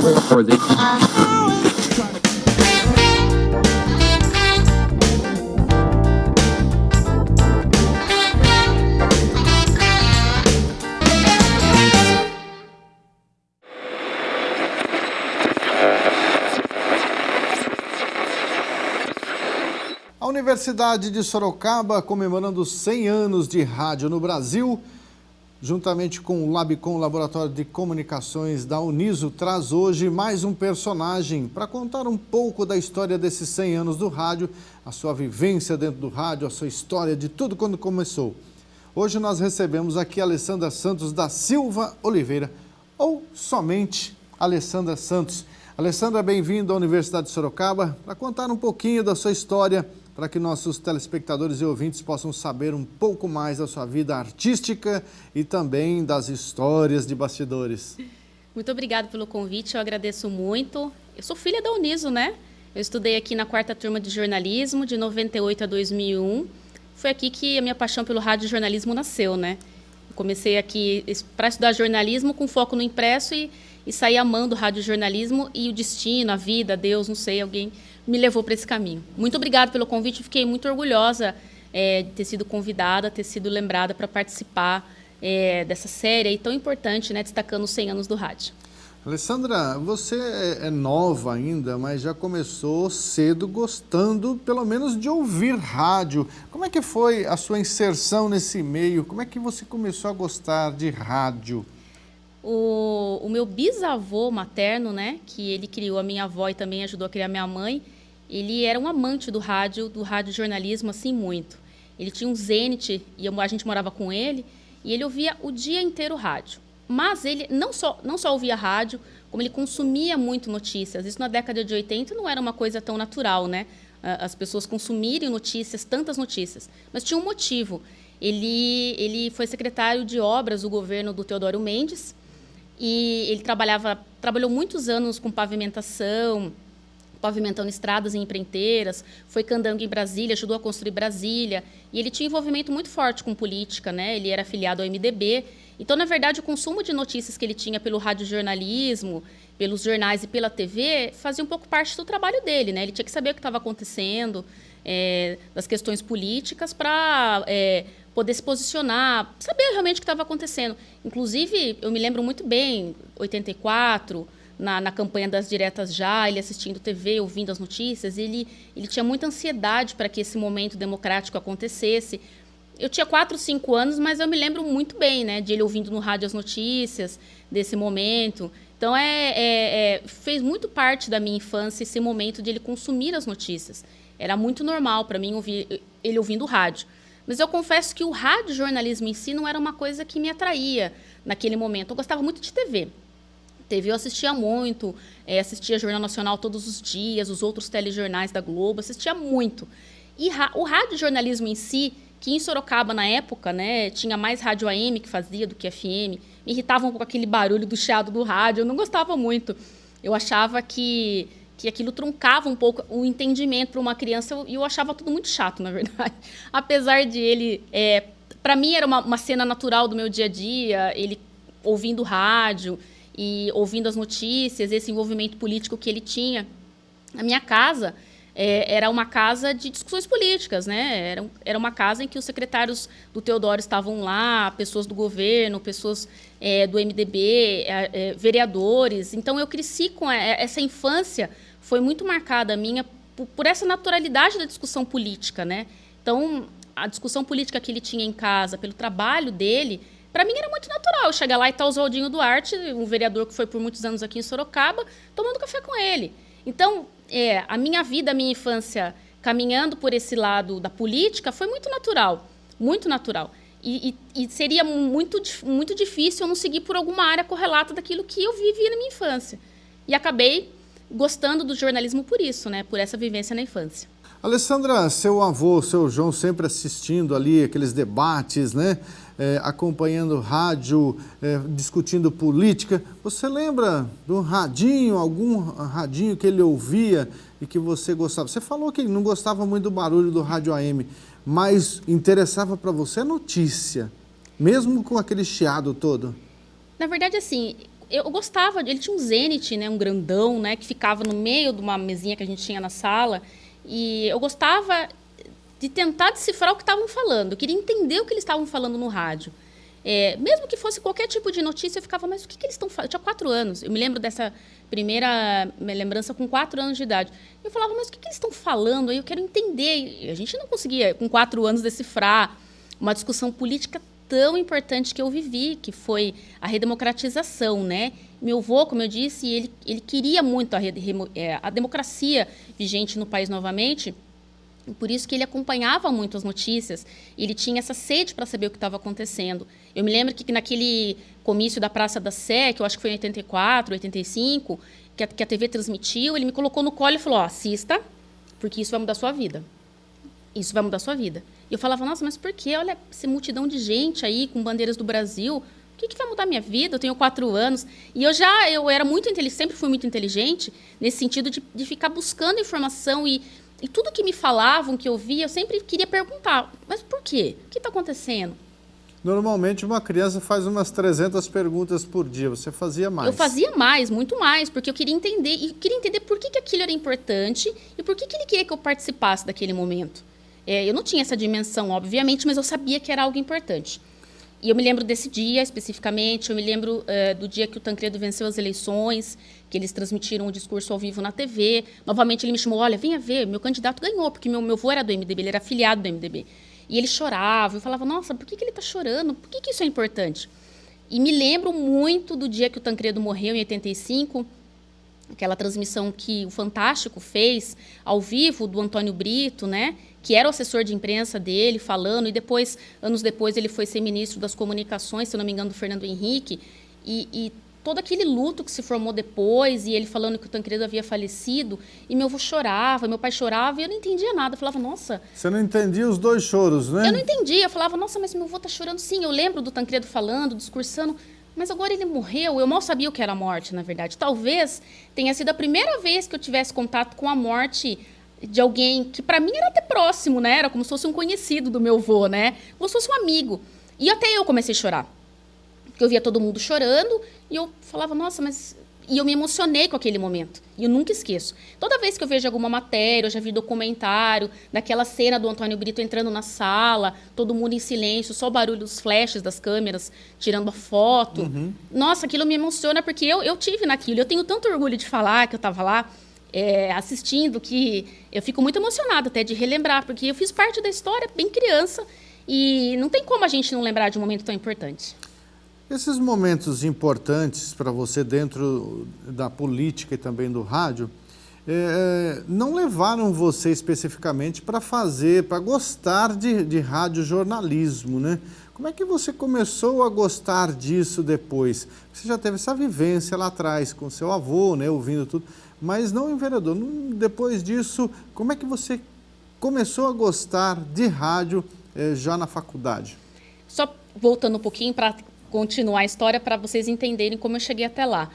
A Universidade de Sorocaba, comemorando 100 anos de rádio no Brasil, juntamente com o Labicom, Laboratório de Comunicações da Uniso, traz hoje mais um personagem para contar um pouco da história desses 100 anos do rádio, a sua vivência dentro do rádio, a sua história de tudo quando começou. Hoje nós recebemos aqui a Alessandra Santos da Silva Oliveira, ou somente Alessandra Santos. Alessandra, bem-vinda à Universidade de Sorocaba para contar um pouquinho da sua história, para que nossos telespectadores e ouvintes possam saber um pouco mais da sua vida artística e também das histórias de bastidores. Muito obrigada pelo convite, eu agradeço muito. Eu sou filha da Uniso, né? Eu estudei aqui na 4ª turma de jornalismo, de 98 a 2001. Foi aqui que a minha paixão pelo rádio e jornalismo nasceu, né? Eu comecei aqui para estudar jornalismo com foco no impresso e saí amando o rádio e jornalismo, e o destino, a vida, Deus, não sei, alguém me levou para esse caminho. Muito obrigada pelo convite, fiquei muito orgulhosa de ter sido convidada, ter sido lembrada para participar dessa série aí tão importante, né, destacando os 100 anos do rádio. Alessandra, você é nova ainda, mas já começou cedo gostando, pelo menos, de ouvir rádio. Como é que foi a sua inserção nesse meio? Como é que você começou a gostar de rádio? O meu bisavô materno, né, que ele criou a minha avó e também ajudou a criar minha mãe, ele era um amante do rádio jornalismo, assim, muito. Ele tinha um Zenit e a gente morava com ele, e ele ouvia o dia inteiro rádio. Mas ele não só ouvia rádio, como ele consumia muito notícias. Isso na década de 80 não era uma coisa tão natural, né? As pessoas consumirem notícias, tantas notícias. Mas tinha um motivo. Ele foi secretário de obras do governo do Teodoro Mendes, e ele trabalhou muitos anos com pavimentando estradas e empreiteiras, foi candango em Brasília, ajudou a construir Brasília, e ele tinha envolvimento muito forte com política, né? Ele era afiliado ao MDB. Então, na verdade, o consumo de notícias que ele tinha pelo radiojornalismo, pelos jornais e pela TV, fazia um pouco parte do trabalho dele, né? Ele tinha que saber o que estava acontecendo, das questões políticas, para poder se posicionar, saber realmente o que estava acontecendo. Inclusive, eu me lembro muito bem, 84, na campanha das diretas já, ele assistindo TV, ouvindo as notícias, ele tinha muita ansiedade para que esse momento democrático acontecesse. Eu tinha 4, 5 anos, mas eu me lembro muito bem, né, de ele ouvindo no rádio as notícias desse momento. Então, fez muito parte da minha infância esse momento de ele consumir as notícias. Era muito normal para mim ouvir ele ouvindo o rádio. Mas eu confesso que o rádio-jornalismo em si não era uma coisa que me atraía naquele momento. Eu gostava muito de TV. TV eu assistia muito, assistia Jornal Nacional todos os dias, os outros telejornais da Globo, assistia muito. E o rádio-jornalismo em si, que em Sorocaba, na época, né, tinha mais rádio AM que fazia do que FM, me irritava um pouco aquele barulho do chiado do rádio, eu não gostava muito. Eu achava que aquilo truncava um pouco o entendimento para uma criança, e eu achava tudo muito chato, na verdade. Apesar de ele... para mim, era uma cena natural do meu dia a dia, ele ouvindo rádio e ouvindo as notícias, esse envolvimento político que ele tinha. A minha casa era uma casa de discussões políticas, né? Era uma casa em que os secretários do Teodoro estavam lá, pessoas do governo, pessoas do MDB, vereadores. Então, eu cresci com essa infância, foi muito marcada a minha por essa naturalidade da discussão política, né? Então, a discussão política que ele tinha em casa, pelo trabalho dele, para mim era muito natural. Eu chegar lá e estar o Oswaldinho Duarte, um vereador que foi por muitos anos aqui em Sorocaba, tomando café com ele. Então, a minha vida, a minha infância, caminhando por esse lado da política, foi muito natural, muito natural. E seria muito, muito difícil eu não seguir por alguma área correlata daquilo que eu vivi na minha infância. E acabei gostando do jornalismo por isso, né? Por essa vivência na infância. Alessandra, seu avô, seu João, sempre assistindo ali aqueles debates, né? Acompanhando rádio, discutindo política. Você lembra de um radinho, algum radinho que ele ouvia e que você gostava? Você falou que não gostava muito do barulho do rádio AM, mas interessava para você a notícia, mesmo com aquele chiado todo? Na verdade, assim, eu gostava, ele tinha um Zenit, né, um grandão, né, que ficava no meio de uma mesinha que a gente tinha na sala, e eu gostava de tentar decifrar o que estavam falando. Eu queria entender o que eles estavam falando no rádio. Mesmo que fosse qualquer tipo de notícia, eu ficava, mas o que eles estão falando? Eu tinha 4 anos. Eu me lembro dessa primeira minha lembrança com 4 anos de idade. Eu falava, mas o que eles estão falando? Aí eu quero entender. E a gente não conseguia, com 4 anos, decifrar uma discussão política tão importante que eu vivi, que foi a redemocratização, né? Meu avô, como eu disse, ele queria muito a democracia vigente no país novamente. Por isso que ele acompanhava muito as notícias, ele tinha essa sede para saber o que estava acontecendo. Eu me lembro que naquele comício da Praça da Sé, que eu acho que foi em 84, 85, que a TV transmitiu, ele me colocou no colo e falou, assista, porque isso vai mudar a sua vida. Isso vai mudar a sua vida. E eu falava, nossa, mas por quê? Olha essa multidão de gente aí com bandeiras do Brasil, o que vai mudar a minha vida? Eu tenho 4 anos. E eu era muito inteligente, sempre fui muito inteligente, nesse sentido de ficar buscando informação e tudo que me falavam, que eu via, eu sempre queria perguntar, mas por quê? O que está acontecendo? Normalmente uma criança faz umas 300 perguntas por dia, você fazia mais? Eu fazia mais, muito mais, porque eu queria entender, e queria entender por que aquilo era importante e por que ele queria que eu participasse daquele momento. Eu não tinha essa dimensão, obviamente, mas eu sabia que era algo importante. E eu me lembro desse dia, especificamente, eu me lembro do dia que o Tancredo venceu as eleições, que eles transmitiram o discurso ao vivo na TV. Novamente ele me chamou, olha, venha ver, meu candidato ganhou, porque meu avô era do MDB, ele era afiliado do MDB. E ele chorava, eu falava, nossa, por que ele está chorando? Por que isso é importante? E me lembro muito do dia que o Tancredo morreu, em 85, aquela transmissão que o Fantástico fez ao vivo do Antônio Brito, né? Que era o assessor de imprensa dele, falando, e depois, anos depois, ele foi ser ministro das comunicações, se eu não me engano, do Fernando Henrique, e todo aquele luto que se formou depois, e ele falando que o Tancredo havia falecido, e meu avô chorava, meu pai chorava, e eu não entendia nada. Eu falava, nossa... Você não entendia os 2 choros, né? Eu não entendia. Eu falava, nossa, mas meu avô está chorando. Sim, eu lembro do Tancredo falando, discursando, mas agora ele morreu. Eu mal sabia o que era a morte, na verdade. Talvez tenha sido a primeira vez que eu tivesse contato com a morte de alguém que, para mim, era até próximo, né? Era como se fosse um conhecido do meu avô, né? Como se fosse um amigo. E até eu comecei a chorar. Porque eu via todo mundo chorando e eu falava, nossa, mas... E eu me emocionei com aquele momento. E eu nunca esqueço. Toda vez que eu vejo alguma matéria, eu já vi documentário, daquela cena do Antônio Brito entrando na sala, todo mundo em silêncio, só o barulho dos flashes das câmeras, tirando a foto. Uhum. Nossa, aquilo me emociona, porque eu tive naquilo. Eu tenho tanto orgulho de falar que eu estava lá assistindo, que eu fico muito emocionada até de relembrar, porque eu fiz parte da história bem criança e não tem como a gente não lembrar de um momento tão importante. Esses momentos importantes para você dentro da política e também do rádio, não levaram você especificamente para gostar de radiojornalismo, né? Como é que você começou a gostar disso depois? Você já teve essa vivência lá atrás com seu avô, né, ouvindo tudo, mas não em vereador. Depois disso, como é que você começou a gostar de rádio já na faculdade? Só voltando um pouquinho para continuar a história, para vocês entenderem como eu cheguei até lá.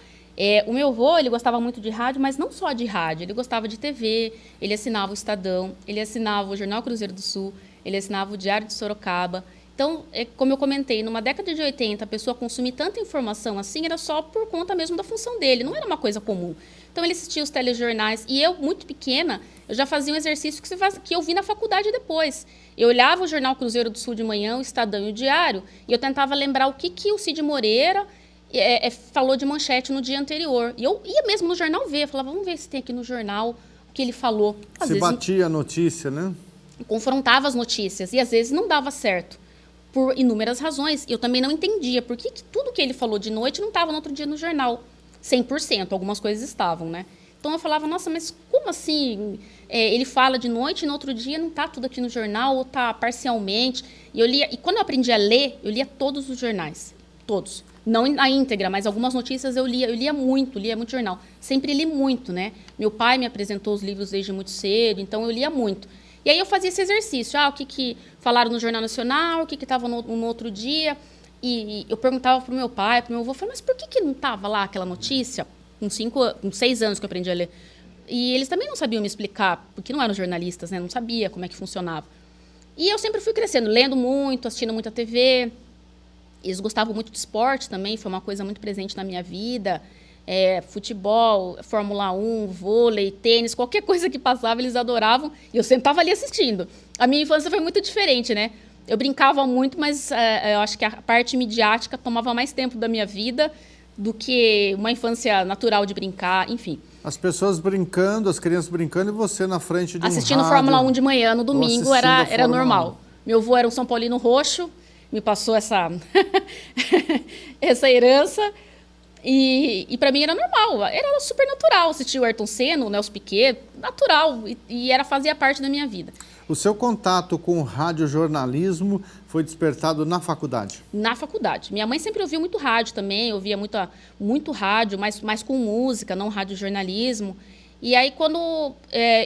O meu avô, ele gostava muito de rádio, mas não só de rádio, ele gostava de TV, ele assinava o Estadão, ele assinava o Jornal Cruzeiro do Sul, ele assinava o Diário de Sorocaba. Então, como eu comentei, numa década de 80, a pessoa consumir tanta informação assim era só por conta mesmo da função dele, não era uma coisa comum. Então, ele assistia os telejornais e eu, muito pequena, eu já fazia um exercício que eu vi na faculdade depois. Eu olhava o Jornal Cruzeiro do Sul de manhã, o Estadão e o Diário, e eu tentava lembrar o que o Cid Moreira falou de manchete no dia anterior. E eu ia mesmo no jornal ver, eu falava, vamos ver se tem aqui no jornal o que ele falou. Às vezes, batia a notícia, né? Confrontava as notícias, e às vezes não dava certo, por inúmeras razões. Eu também não entendia por que tudo que ele falou de noite não estava no outro dia no jornal. 100%, algumas coisas estavam, né? Então eu falava, nossa, mas como assim? Ele fala de noite e no outro dia não está tudo aqui no jornal, ou está parcialmente. E eu lia, e quando eu aprendi a ler, eu lia todos os jornais, todos. Não na íntegra, mas algumas notícias eu lia muito jornal. Sempre li muito, né? Meu pai me apresentou os livros desde muito cedo, então eu lia muito. E aí eu fazia esse exercício, o que falaram no Jornal Nacional, o que estava no outro dia. E eu perguntava para o meu pai, para o meu avô, falei, mas por que não estava lá aquela notícia? Com 6 anos que eu aprendi a ler. E eles também não sabiam me explicar, porque não eram jornalistas, né? Não sabia como é que funcionava. E eu sempre fui crescendo, lendo muito, assistindo muita TV. Eles gostavam muito de esporte também, foi uma coisa muito presente na minha vida. Futebol, Fórmula 1, vôlei, tênis, qualquer coisa que passava, eles adoravam. E eu sempre estava ali assistindo. A minha infância foi muito diferente, né? Eu brincava muito, mas eu acho que a parte midiática tomava mais tempo da minha vida do que uma infância natural de brincar, enfim. As pessoas brincando, as crianças brincando e você na frente de um assistindo rádio, Fórmula 1 de manhã, no domingo, era normal. 1. Meu avô era um São Paulino roxo, me passou essa, essa herança. E para mim era normal, era super natural assistir o Ayrton Senna, o Nelson Piquet, natural, e fazia parte da minha vida. O seu contato com o radiojornalismo foi despertado na faculdade? Na faculdade. Minha mãe sempre ouvia muito rádio também, ouvia muito rádio, mais com música, não radiojornalismo. E aí, quando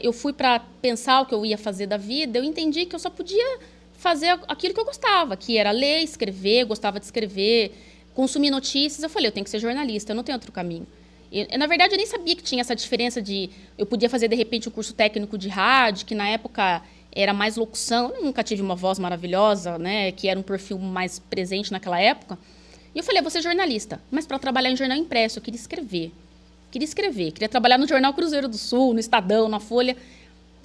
eu fui para pensar o que eu ia fazer da vida, eu entendi que eu só podia fazer aquilo que eu gostava, que era ler, escrever, gostava de escrever, consumir notícias. Eu falei, eu tenho que ser jornalista, eu não tenho outro caminho. Na verdade, eu nem sabia que tinha essa diferença de... Eu podia fazer, de repente, um curso técnico de rádio, que na época era mais locução. Eu nunca tive uma voz maravilhosa, né? Que era um perfil mais presente naquela época. E eu falei, eu vou ser jornalista. Mas para trabalhar em jornal impresso, eu queria escrever. Queria trabalhar no Jornal Cruzeiro do Sul, no Estadão, na Folha.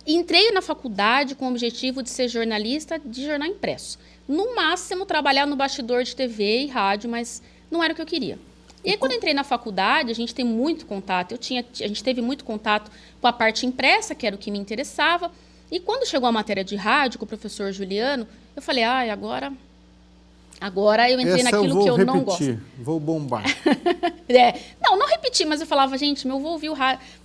E entrei na faculdade com o objetivo de ser jornalista de jornal impresso. No máximo, trabalhar no bastidor de TV e rádio, mas não era o que eu queria. E aí, quando eu entrei na faculdade, a gente tem muito contato. A gente teve muito contato com a parte impressa, que era o que me interessava. E quando chegou a matéria de rádio com o professor Juliano, eu falei, agora eu entrei naquilo que eu não gosto. Vou bombar. Não repeti, mas eu falava, gente, meu avô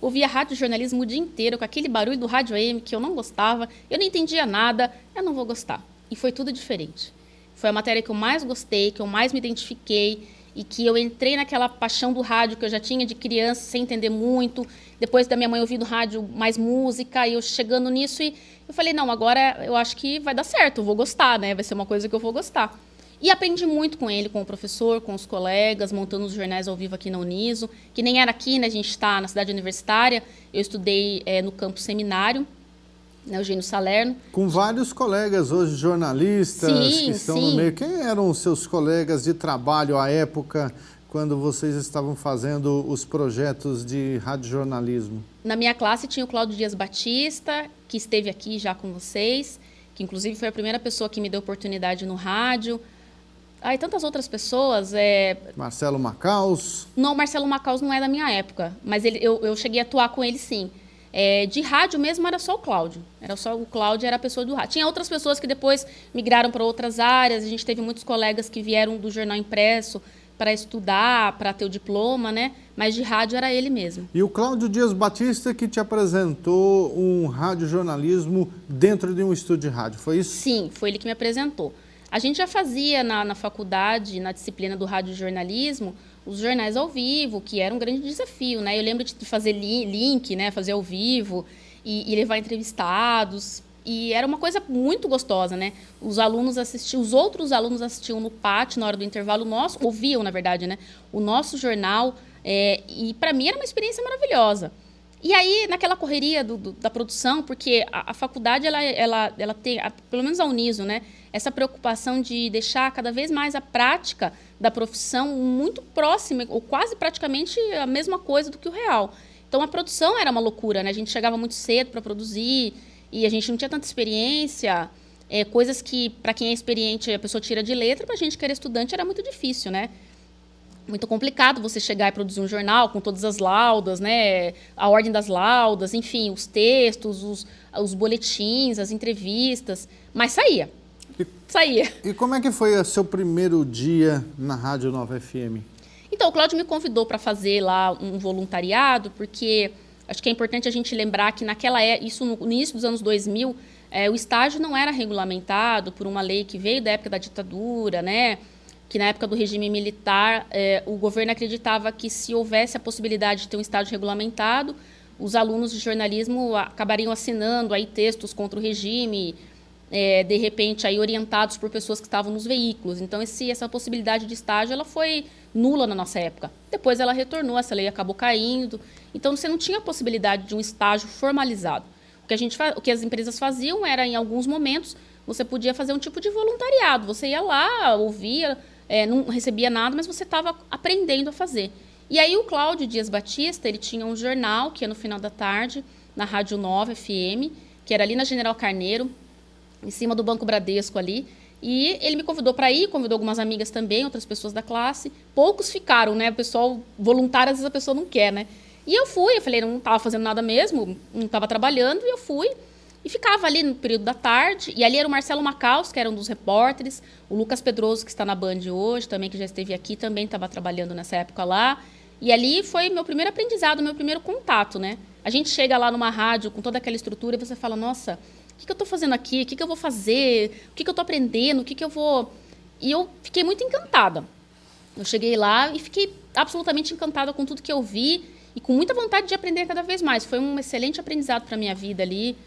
ouvia rádio jornalismo o dia inteiro, com aquele barulho do rádio AM que eu não gostava, eu não entendia nada, eu não vou gostar. E foi tudo diferente. Foi a matéria que eu mais gostei, que eu mais me identifiquei, e que eu entrei naquela paixão do rádio que eu já tinha de criança, sem entender muito. Depois da minha mãe ouvindo rádio, mais música, e eu chegando nisso, e eu falei, não, agora eu acho que vai dar certo, eu vou gostar, né? Vai ser uma coisa que eu vou gostar. E aprendi muito com ele, com o professor, com os colegas, montando os jornais ao vivo aqui na Uniso, que nem era aqui, né? A gente está na cidade universitária. Eu estudei no campus Seminário, né, Eugênio Salerno. Com vários colegas hoje, jornalistas, que estão no meio. Quem eram os seus colegas de trabalho à época, quando vocês estavam fazendo os projetos de radiojornalismo? Na minha classe tinha o Cláudio Dias Batista, que esteve aqui já com vocês, que inclusive foi a primeira pessoa que me deu oportunidade no rádio. E tantas outras pessoas. Marcelo Macaus? Não, Marcelo Macaus não é da minha época, mas eu cheguei a atuar com ele, sim. De rádio mesmo era só o Cláudio. O Cláudio era a pessoa do rádio. Tinha outras pessoas que depois migraram para outras áreas. A gente teve muitos colegas que vieram do jornal impresso para estudar, para ter o diploma, né? Mas de rádio era ele mesmo. E o Cláudio Dias Batista que te apresentou um radiojornalismo dentro de um estúdio de rádio, foi isso? Sim, foi ele que me apresentou. A gente já fazia na faculdade, na disciplina do radiojornalismo, os jornais ao vivo, que era um grande desafio, né? Eu lembro de fazer link, né? Fazer ao vivo e levar entrevistados. E era uma coisa muito gostosa, né? Os outros alunos assistiam no pátio na hora do intervalo ouviam, na verdade, né? O nosso jornal. E para mim era uma experiência maravilhosa. E aí, naquela correria da produção, porque a faculdade, ela tem, pelo menos a Uniso, né, essa preocupação de deixar cada vez mais a prática da profissão muito próxima, ou quase praticamente a mesma coisa do que o real. Então, a produção era uma loucura, né? A gente chegava muito cedo para produzir e a gente não tinha tanta experiência, coisas que, para quem é experiente, a pessoa tira de letra, para a gente que era estudante era muito difícil, né? Muito complicado você chegar e produzir um jornal com todas as laudas, né? A ordem das laudas, enfim, os textos, os boletins, as entrevistas, mas saía. E como é que foi o seu primeiro dia na Rádio Nova FM? Então, o Cláudio me convidou para fazer lá um voluntariado, porque acho que é importante a gente lembrar que isso no início dos anos 2000, o estágio não era regulamentado por uma lei que veio da época da ditadura, né? Que na época do regime militar, o governo acreditava que se houvesse a possibilidade de ter um estágio regulamentado, os alunos de jornalismo acabariam assinando aí textos contra o regime, de repente aí orientados por pessoas que estavam nos veículos. Então, essa possibilidade de estágio ela foi nula na nossa época. Depois ela retornou, essa lei acabou caindo. Então, você não tinha a possibilidade de um estágio formalizado. O que as empresas faziam era, em alguns momentos, você podia fazer um tipo de voluntariado. Você ia lá, ouvia não recebia nada, mas você estava aprendendo a fazer. E aí o Cláudio Dias Batista, ele tinha um jornal que ia no final da tarde, na Rádio Nova FM, que era ali na General Carneiro, em cima do Banco Bradesco ali. E ele me convidou para ir, convidou algumas amigas também, outras pessoas da classe. Poucos ficaram, né? O pessoal voluntário, às vezes a pessoa não quer, né? E eu fui, eu falei, não estava fazendo nada mesmo, não estava trabalhando, e eu fui. E ficava ali no período da tarde. E ali era o Marcelo Macaus, que era um dos repórteres. O Lucas Pedroso, que está na Band hoje, também, que já esteve aqui, também estava trabalhando nessa época lá. E ali foi meu primeiro aprendizado, meu primeiro contato, né? A gente chega lá numa rádio com toda aquela estrutura e você fala, nossa, o que eu estou fazendo aqui? O que eu vou fazer? O que eu estou aprendendo? O que eu vou... E eu fiquei muito encantada. Eu cheguei lá e fiquei absolutamente encantada com tudo que eu vi e com muita vontade de aprender cada vez mais. Foi um excelente aprendizado para a minha vida ali.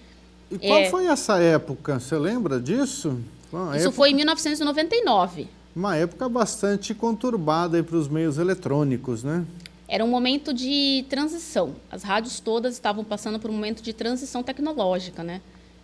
E qual foi essa época? Você lembra disso? Isso foi em 1999. Uma época bastante conturbada para os meios eletrônicos, né? Era um momento de transição. As rádios todas estavam passando por um momento de transição tecnológica, né?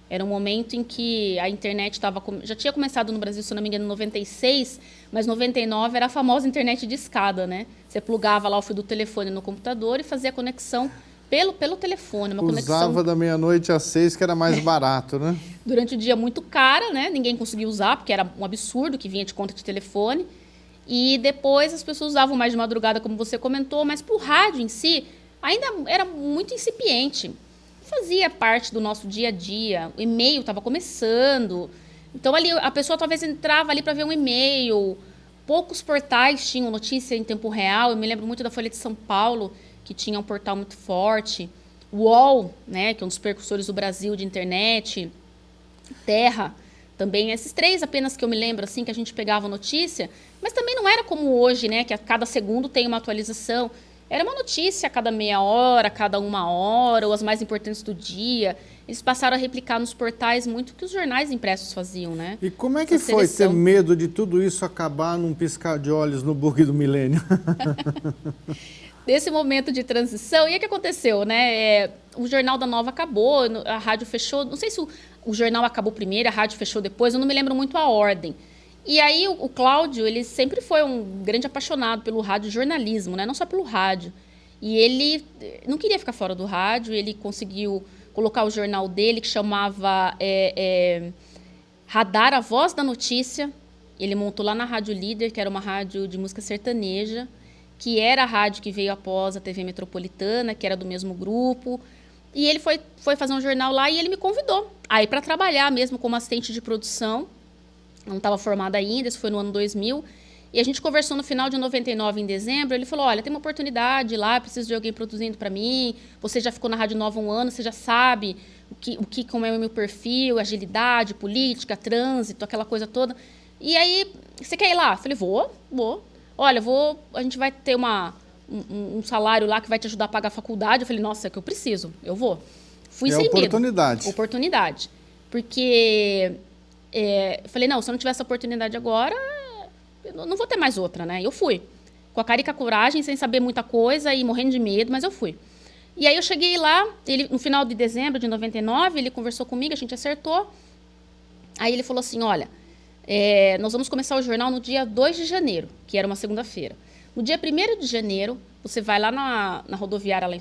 Era um momento em que a internet já tinha começado no Brasil, se não me engano, em 96, mas 99 era a famosa internet de escada, né? Você plugava lá o fio do telefone no computador e fazia a conexão pelo telefone. Usava da meia-noite às 6, que era mais barato, né? Durante o dia muito cara, né? Ninguém conseguia usar, porque era um absurdo que vinha de conta de telefone. E depois as pessoas usavam mais de madrugada, como você comentou, mas para o rádio em si, ainda era muito incipiente. Fazia parte do nosso dia a dia. O e-mail estava começando. Então, ali a pessoa talvez entrava ali para ver um e-mail. Poucos portais tinham notícia em tempo real. Eu me lembro muito da Folha de São Paulo, que tinha um portal muito forte. O UOL, né, que é um dos precursores do Brasil de internet. Terra, também. Esses três apenas que eu me lembro, assim, que a gente pegava notícia. Mas também não era como hoje, né, que a cada segundo tem uma atualização. Era uma notícia a cada meia hora, a cada uma hora, ou as mais importantes do dia. Eles passaram a replicar nos portais muito o que os jornais impressos faziam, né? E como é que foi ter medo de tudo isso acabar num piscar de olhos no bug do milênio? Desse momento de transição, e o que aconteceu, né? O Jornal da Nova acabou, a rádio fechou. Não sei se o jornal acabou primeiro, a rádio fechou depois, eu não me lembro muito a ordem. E aí o Cláudio, ele sempre foi um grande apaixonado pelo rádio-jornalismo, né? Não só pelo rádio. E ele não queria ficar fora do rádio, ele conseguiu colocar o jornal dele, que chamava Radar, a Voz da Notícia. Ele montou lá na Rádio Líder, que era uma rádio de música sertaneja, que era a rádio que veio após a TV Metropolitana, que era do mesmo grupo. E ele foi fazer um jornal lá e ele me convidou aí para trabalhar mesmo como assistente de produção. Não estava formada ainda, isso foi no ano 2000. E a gente conversou no final de 99, em dezembro. Ele falou, olha, tem uma oportunidade lá, preciso de alguém produzindo para mim. Você já ficou na Rádio Nova 1 ano, você já sabe como é o meu perfil, agilidade, política, trânsito, aquela coisa toda. E aí, você quer ir lá? Eu falei, vou. Olha, a gente vai ter um salário lá que vai te ajudar a pagar a faculdade. Eu falei, nossa, é que eu preciso, eu vou. Fui sem medo. Oportunidade. Porque... eu falei, não, se eu não tiver essa oportunidade agora, eu não vou ter mais outra, né? Eu fui. Com a cara e com a coragem, sem saber muita coisa e morrendo de medo, mas eu fui. E aí eu cheguei lá, no final de dezembro de 99, ele conversou comigo, a gente acertou. Aí ele falou assim, olha, nós vamos começar o jornal no dia 2 de janeiro, que era uma segunda-feira. No dia 1º de janeiro, você vai lá na rodoviária lá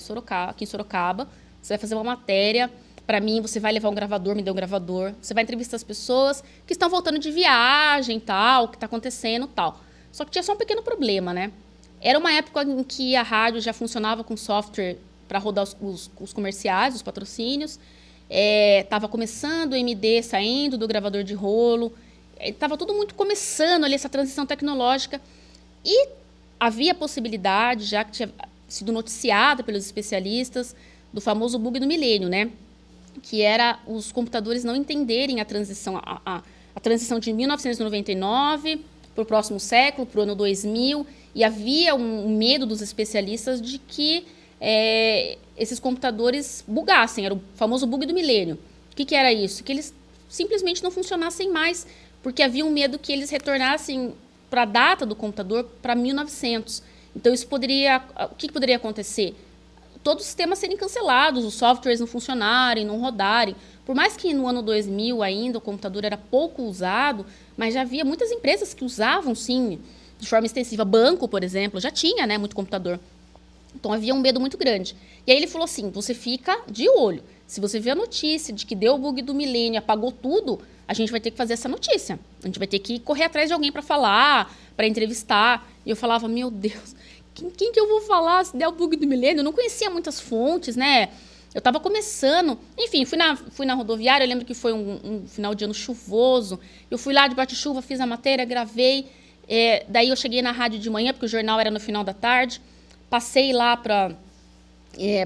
aqui em Sorocaba, você vai fazer uma matéria. Para mim, você vai levar um gravador, me deu um gravador. Você vai entrevistar as pessoas que estão voltando de viagem, tal, o que está acontecendo, tal. Só que tinha só um pequeno problema, né? Era uma época em que a rádio já funcionava com software para rodar os comerciais, os patrocínios. Estava começando o MD saindo do gravador de rolo. Estava tudo muito começando ali, essa transição tecnológica. E havia a possibilidade, já que tinha sido noticiada pelos especialistas, do famoso bug do milênio, né? Que era os computadores não entenderem a transição, a transição de 1999 para o próximo século, para o ano 2000, e havia um medo dos especialistas de que esses computadores bugassem, era o famoso bug do milênio. O que era isso? Que eles simplesmente não funcionassem mais, porque havia um medo que eles retornassem para a data do computador para 1900. Então, o que poderia acontecer? Todos os sistemas serem cancelados, os softwares não funcionarem, não rodarem. Por mais que no ano 2000 ainda o computador era pouco usado, mas já havia muitas empresas que usavam, sim, de forma extensiva. Banco, por exemplo, já tinha, né, muito computador. Então, havia um medo muito grande. E aí ele falou assim, você fica de olho. Se você vê a notícia de que deu o bug do milênio, apagou tudo, a gente vai ter que fazer essa notícia. A gente vai ter que correr atrás de alguém para falar, para entrevistar. E eu falava, meu Deus, quem que eu vou falar se der o bug do milênio? Eu não conhecia muitas fontes, né? Eu estava começando. Enfim, fui na rodoviária, eu lembro que foi um final de ano chuvoso. Eu fui lá de bate-chuva, fiz a matéria, gravei. Daí eu cheguei na rádio de manhã, porque o jornal era no final da tarde. Passei lá para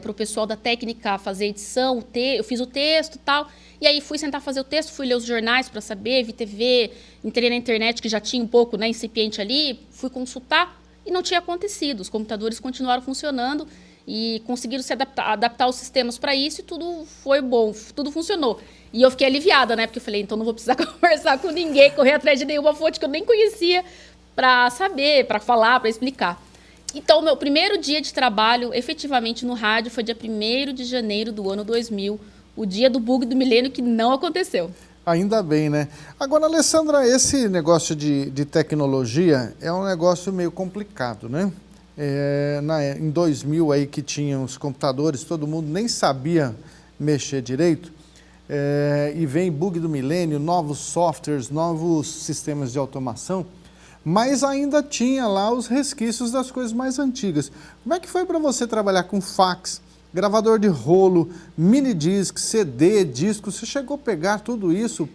o pessoal da técnica fazer edição, eu fiz o texto e tal. E aí fui sentar fazer o texto, fui ler os jornais para saber, vi TV, entrei na internet, que já tinha um pouco, né, incipiente ali, fui consultar e não tinha acontecido. Os computadores continuaram funcionando e conseguiram se adaptar os sistemas para isso e tudo foi bom, tudo funcionou. E eu fiquei aliviada, né, porque eu falei, então não vou precisar conversar com ninguém, correr atrás de nenhuma fonte que eu nem conhecia para saber, para falar, para explicar. Então, o meu primeiro dia de trabalho, efetivamente, no rádio, foi dia 1º de janeiro do ano 2000, o dia do bug do milênio, que não aconteceu. Ainda bem, né? Agora, Alessandra, esse negócio de tecnologia é um negócio meio complicado, né? Em 2000, aí que tinham os computadores, todo mundo nem sabia mexer direito, e vem bug do milênio, novos softwares, novos sistemas de automação, mas ainda tinha lá os resquícios das coisas mais antigas. Como é que foi para você trabalhar com fax, gravador de rolo, mini disc, CD, disco? Você chegou a pegar tudo isso?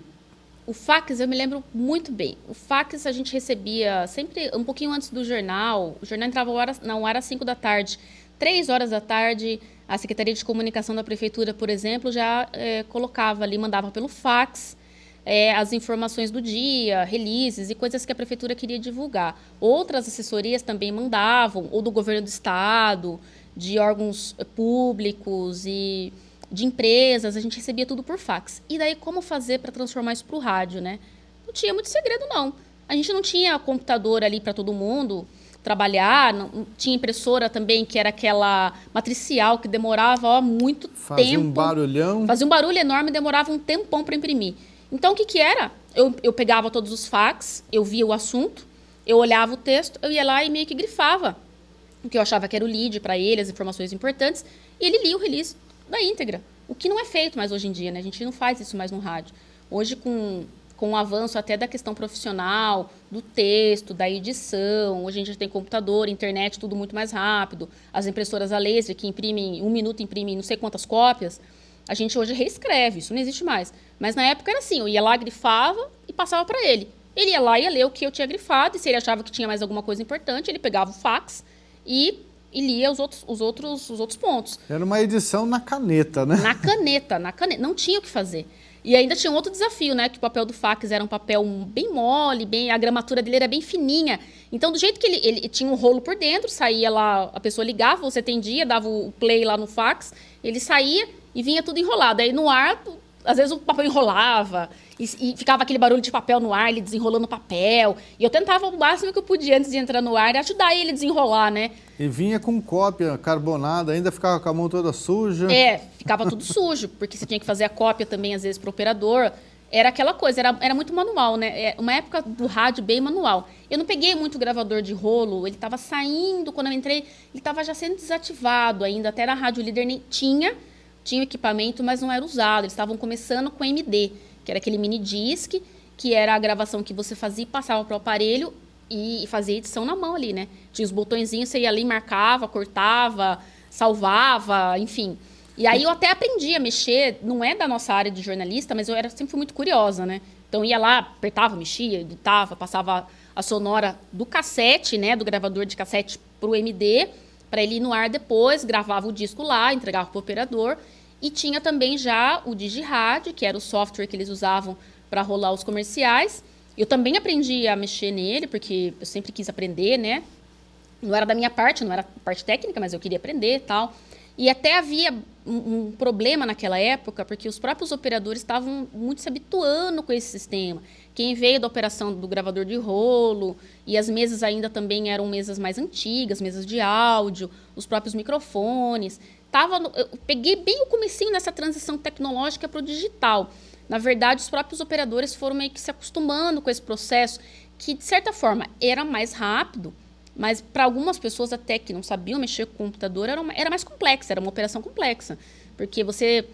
O fax eu me lembro muito bem. O fax a gente recebia sempre um pouquinho antes do jornal. O jornal entrava no ar às 5 da tarde. 3 horas da tarde, a Secretaria de Comunicação da Prefeitura, por exemplo, já colocava ali, mandava pelo fax, as informações do dia, releases e coisas que a prefeitura queria divulgar. Outras assessorias também mandavam, ou do governo do estado, de órgãos públicos e de empresas, a gente recebia tudo por fax. E daí como fazer para transformar isso para o rádio, né? Não tinha muito segredo, não. A gente não tinha computador ali para todo mundo trabalhar, não tinha impressora também, que era aquela matricial que demorava muito tempo. Fazia um barulhão. Fazia um barulho enorme e demorava um tempão para imprimir. Então, o que era? Eu pegava todos os fax, eu via o assunto, eu olhava o texto, eu ia lá e meio que grifava o que eu achava que era o lead para ele, as informações importantes, e ele lia o release da íntegra. O que não é feito mais hoje em dia, né? A gente não faz isso mais no rádio. Hoje, com o avanço até da questão profissional, do texto, da edição, hoje a gente tem computador, internet, tudo muito mais rápido, as impressoras a laser que imprimem, 1 minuto imprimem não sei quantas cópias, a gente hoje reescreve, isso não existe mais. Mas na época era assim, eu ia lá, grifava e passava para ele. Ele ia lá e ia ler o que eu tinha grifado, e se ele achava que tinha mais alguma coisa importante, ele pegava o fax e lia os outros pontos. Era uma edição na caneta, né? Na caneta. Não tinha o que fazer. E ainda tinha um outro desafio, né? Que o papel do fax era um papel bem mole, a gramatura dele era bem fininha. Então, do jeito que ele tinha um rolo por dentro, saía lá, a pessoa ligava, você atendia, dava o play lá no fax, ele saía e vinha tudo enrolado. Aí no ar, às vezes o papel enrolava e ficava aquele barulho de papel no ar, ele desenrolando o papel. E eu tentava o máximo que eu podia antes de entrar no ar, ajudar ele a desenrolar, né? E vinha com cópia carbonada, ainda ficava com a mão toda suja. Ficava tudo sujo, porque você tinha que fazer a cópia também, às vezes, para o operador. Era aquela coisa, era muito manual, né? Uma época do rádio bem manual. Eu não peguei muito gravador de rolo, ele estava saindo, quando eu entrei, ele estava já sendo desativado ainda. Até na Rádio Líder nem tinha equipamento, mas não era usado. Eles estavam começando com MD, que era aquele mini disc, que era a gravação que você fazia e passava para o aparelho e fazia edição na mão ali, né? Tinha os botõezinhos, você ia ali, marcava, cortava, salvava, enfim. E aí eu até aprendi a mexer, não é da nossa área de jornalista, mas eu sempre fui muito curiosa, né? Então ia lá, apertava, mexia, editava, passava a sonora do cassete, né? Do gravador de cassete para o MD, para ele ir no ar depois, gravava o disco lá, entregava para o operador. E tinha também já o DigiRádio, que era o software que eles usavam para rolar os comerciais. Eu também aprendi a mexer nele, porque eu sempre quis aprender, né? Não era da minha parte, não era parte técnica, mas eu queria aprender e tal. E até havia um problema naquela época, porque os próprios operadores estavam muito se habituando com esse sistema. Quem veio da operação do gravador de rolo, e as mesas ainda também eram mesas mais antigas, mesas de áudio, os próprios microfones. Eu peguei bem o comecinho nessa transição tecnológica para o digital. Na verdade, os próprios operadores foram meio que se acostumando com esse processo, que, de certa forma, era mais rápido, mas para algumas pessoas até que não sabiam mexer com o computador, era mais complexa, era uma operação complexa. Porque você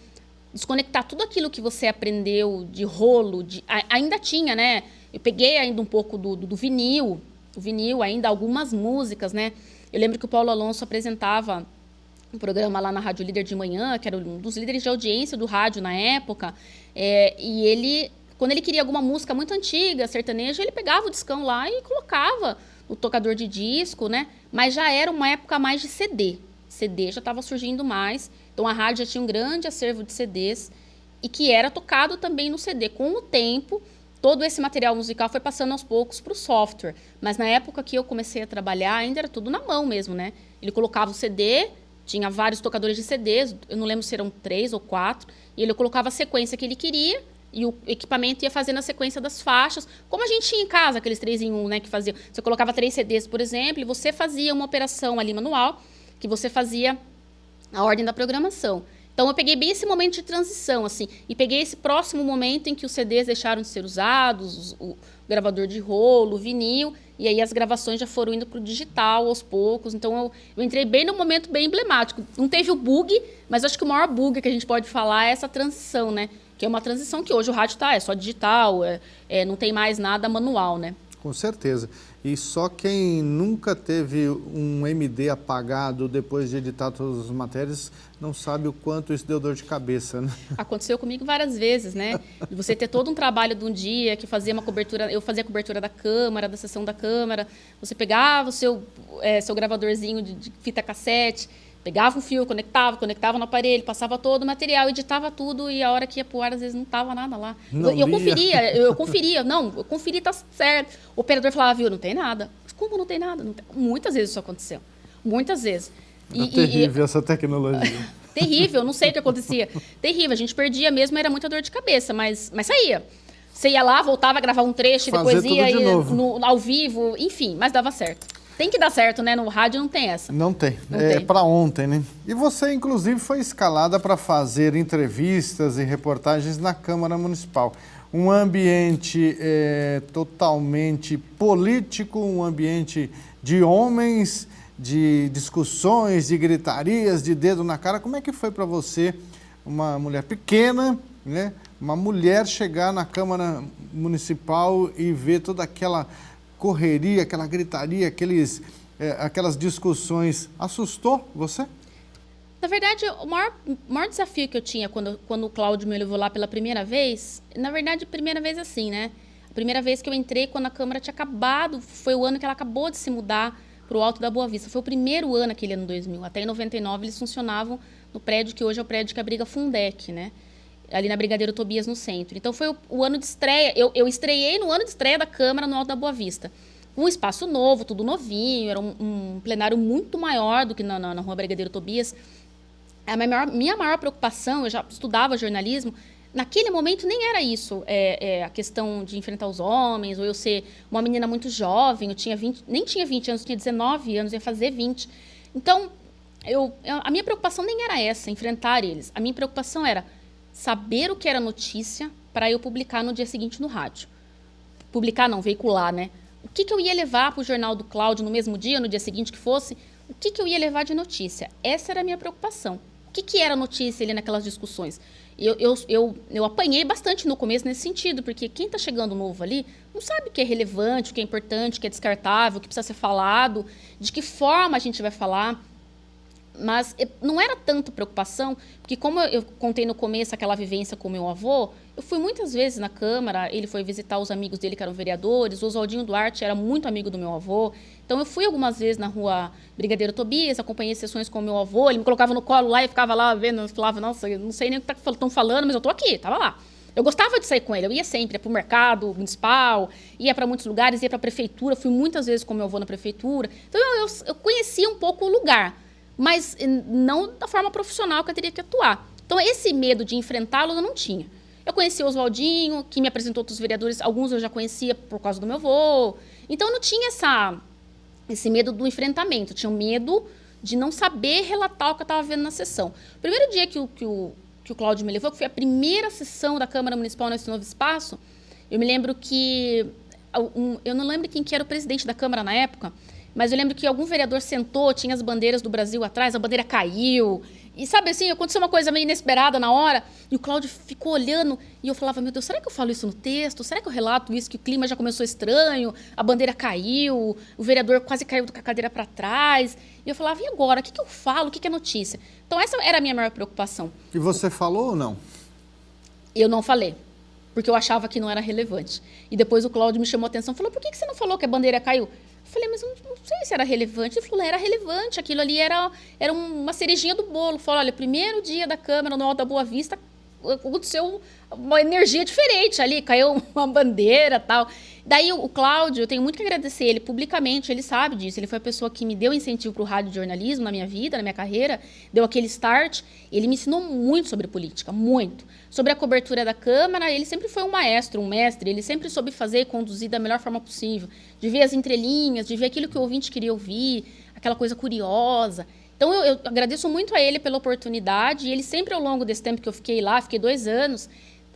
desconectar tudo aquilo que você aprendeu de rolo, ainda tinha, né? Eu peguei ainda um pouco do vinil, o vinil, ainda algumas músicas, né? Eu lembro que o Paulo Alonso apresentava um programa lá na Rádio Líder de manhã, que era um dos líderes de audiência do rádio na época, e ele, quando ele queria alguma música muito antiga, sertaneja, ele pegava o discão lá e colocava no tocador de disco, né? Mas já era uma época mais de CD. CD já estava surgindo mais, então a rádio já tinha um grande acervo de CDs e que era tocado também no CD. Com o tempo, todo esse material musical foi passando aos poucos para o software. Mas na época que eu comecei a trabalhar, ainda era tudo na mão mesmo, né? Ele colocava o CD, tinha vários tocadores de CDs, eu não lembro se eram 3 ou 4, e ele colocava a sequência que ele queria, e o equipamento ia fazendo a sequência das faixas, como a gente tinha em casa, aqueles 3 em 1, né, que fazia. Você colocava 3 CDs, por exemplo, e você fazia uma operação ali manual, que você fazia a ordem da programação. Então, eu peguei bem esse momento de transição, assim, e peguei esse próximo momento em que os CDs deixaram de ser usados, o gravador de rolo, o vinil, e aí as gravações já foram indo para o digital aos poucos. Então, eu entrei bem num momento bem emblemático. Não teve o bug, mas acho que o maior bug que a gente pode falar é essa transição, né? Que é uma transição que hoje o rádio é só digital, não tem mais nada manual, né? Com certeza. E só quem nunca teve um MD apagado depois de editar todas as matérias não sabe o quanto isso deu dor de cabeça, né? Aconteceu comigo várias vezes, né? De você ter todo um trabalho de um dia que fazia uma cobertura, eu fazia a cobertura da Câmara, da sessão da Câmara, você pegava o seu gravadorzinho de fita cassete, pegava um fio, conectava no aparelho, passava todo o material, editava tudo e a hora que ia pro ar, às vezes não tava nada lá. Eu conferia, tá certo. O operador falava, viu, não tem nada. Mas como não tem nada? Não tem... Muitas vezes isso aconteceu. Muitas vezes. Era terrível essa tecnologia. Terrível, não sei o que acontecia. Terrível, a gente perdia mesmo, era muita dor de cabeça, mas saía. Você ia lá, voltava a gravar um trecho, depois ia ao vivo, enfim, mas dava certo. Tem que dar certo, né? No rádio não tem essa. Não tem. É para ontem, né? E você, inclusive, foi escalada para fazer entrevistas e reportagens na Câmara Municipal. Um ambiente totalmente político, um ambiente de homens, de discussões, de gritarias, de dedo na cara. Como é que foi para você, uma mulher pequena, né? Uma mulher chegar na Câmara Municipal e ver toda aquela correria, aquela gritaria, aquelas discussões? Assustou você? Na verdade, o maior desafio que eu tinha quando o Cláudio me levou lá pela primeira vez, na verdade, primeira vez assim, né? A primeira vez que eu entrei, quando a Câmara tinha acabado, foi o ano que ela acabou de se mudar para o Alto da Boa Vista. Foi o primeiro ano, aquele ano 2000. Até em 99, eles funcionavam no prédio que hoje é o prédio que abriga a Fundec, né? Ali na Brigadeiro Tobias, no centro. Então, foi o ano de estreia. Eu estreiei no ano de estreia da Câmara no Alto da Boa Vista. Um espaço novo, tudo novinho, era um plenário muito maior do que na Rua Brigadeiro Tobias. A minha maior preocupação, eu já estudava jornalismo, naquele momento nem era isso, a questão de enfrentar os homens, ou eu ser uma menina muito jovem, nem tinha 20 anos, eu tinha 19 anos, ia fazer 20. Então, a minha preocupação nem era essa, enfrentar eles. A minha preocupação era saber o que era notícia para eu publicar no dia seguinte no rádio. Publicar não, veicular, né? O que eu ia levar para o jornal do Cláudio no mesmo dia, no dia seguinte que fosse, o que eu ia levar de notícia? Essa era a minha preocupação. O que era notícia ali naquelas discussões? Eu apanhei bastante no começo nesse sentido, porque quem está chegando novo ali não sabe o que é relevante, o que é importante, o que é descartável, o que precisa ser falado, de que forma a gente vai falar. Mas não era tanta preocupação, porque como eu contei no começo aquela vivência com meu avô, eu fui muitas vezes na Câmara, ele foi visitar os amigos dele que eram vereadores, o Oswaldinho Duarte era muito amigo do meu avô, então eu fui algumas vezes na Rua Brigadeiro Tobias, acompanhei sessões com o meu avô, ele me colocava no colo lá e ficava lá vendo, eu falava, nossa, eu não sei nem o que estão falando, mas eu estou aqui, estava lá. Eu gostava de sair com ele, eu ia sempre, ia para o mercado municipal, ia para muitos lugares, ia para a prefeitura, fui muitas vezes com meu avô na prefeitura, então eu conhecia um pouco o lugar, mas não da forma profissional que eu teria que atuar. Então, esse medo de enfrentá-lo eu não tinha. Eu conhecia o Oswaldinho, que me apresentou outros vereadores, alguns eu já conhecia por causa do meu avô. Então, eu não tinha esse medo do enfrentamento, eu tinha medo de não saber relatar o que eu estava vendo na sessão. O primeiro dia que o Cláudio me levou, que foi a primeira sessão da Câmara Municipal nesse novo espaço, eu me lembro que eu não lembro quem que era o presidente da Câmara na época, mas eu lembro que algum vereador sentou, tinha as bandeiras do Brasil atrás, a bandeira caiu. E sabe assim, aconteceu uma coisa meio inesperada na hora, e o Cláudio ficou olhando, e eu falava, meu Deus, será que eu falo isso no texto? Será que eu relato isso, que o clima já começou estranho, a bandeira caiu, o vereador quase caiu com a cadeira para trás? E eu falava, e agora? O que eu falo? O que é notícia? Então essa era a minha maior preocupação. E você falou ou não? Eu não falei, porque eu achava que não era relevante. E depois o Cláudio me chamou a atenção, falou, por que você não falou que a bandeira caiu? Eu falei, mas eu não sei se era relevante. Ele falou, era relevante, aquilo ali era uma cerejinha do bolo. Falou, olha, primeiro dia da Câmara, no Alto da Boa Vista, aconteceu uma energia diferente ali, caiu uma bandeira e tal. Daí o Cláudio, eu tenho muito que agradecer ele publicamente, ele sabe disso, ele foi a pessoa que me deu incentivo para o rádio jornalismo na minha vida, na minha carreira, deu aquele start, ele me ensinou muito sobre política, muito. Sobre a cobertura da Câmara, ele sempre foi um maestro, um mestre, ele sempre soube fazer e conduzir da melhor forma possível, de ver as entrelinhas, de ver aquilo que o ouvinte queria ouvir, aquela coisa curiosa. Então, eu agradeço muito a ele pela oportunidade, e ele sempre, ao longo desse tempo que eu fiquei lá, fiquei 2 anos,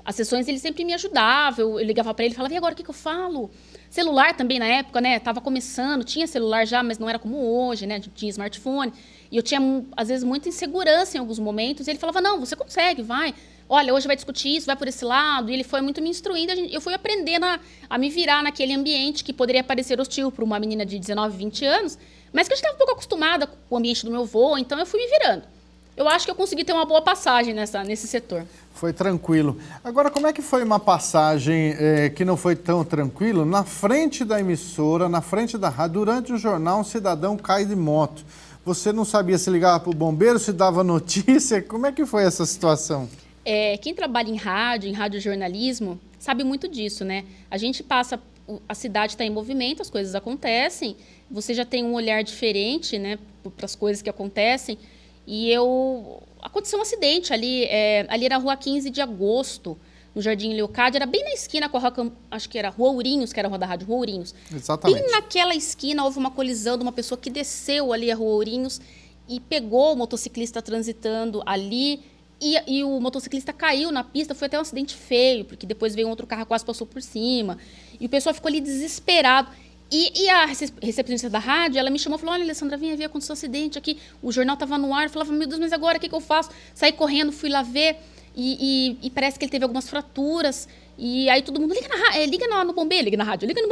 as sessões ele sempre me ajudava, eu ligava para ele e falava, e agora o que eu falo? Celular também na época, né, estava começando, tinha celular já, mas não era como hoje, né, tinha smartphone, e eu tinha, às vezes, muita insegurança em alguns momentos, e ele falava, não, você consegue, vai, olha, hoje vai discutir isso, vai por esse lado, e ele foi muito me instruindo, eu fui aprendendo a me virar naquele ambiente que poderia parecer hostil para uma menina de 19, 20 anos, mas que eu já estava um pouco acostumada com o ambiente do meu avô, então eu fui me virando. Eu acho que eu consegui ter uma boa passagem nesse setor. Foi tranquilo. Agora, como é que foi uma passagem que não foi tão tranquilo? Na frente da emissora, na frente da rádio, durante o jornal, um cidadão cai de moto. Você não sabia se ligava para o bombeiro, se dava notícia? Como é que foi essa situação? Quem trabalha em rádio jornalismo, sabe muito disso, né? A gente passa, a cidade está em movimento, as coisas acontecem, você já tem um olhar diferente, né, para as coisas que acontecem. E aconteceu um acidente ali era a rua 15 de agosto, no Jardim Leocádia, era bem na esquina com a rua, acho que era Rua Ourinhos, que era a rua da rádio, Rua Ourinhos. Exatamente. Bem naquela esquina houve uma colisão de uma pessoa que desceu ali a Rua Ourinhos e pegou o motociclista transitando ali, e o motociclista caiu na pista, foi até um acidente feio, porque depois veio um outro carro, quase passou por cima, e o pessoal ficou ali desesperado. E a recepcionista da rádio, ela me chamou e falou, olha, Alessandra, vem ver, aconteceu um acidente aqui, o jornal estava no ar, eu falava, meu Deus, mas agora o que eu faço? Saí correndo, fui lá ver, e parece que ele teve algumas fraturas, e aí todo mundo, liga no bombeiro, liga na rádio, liga no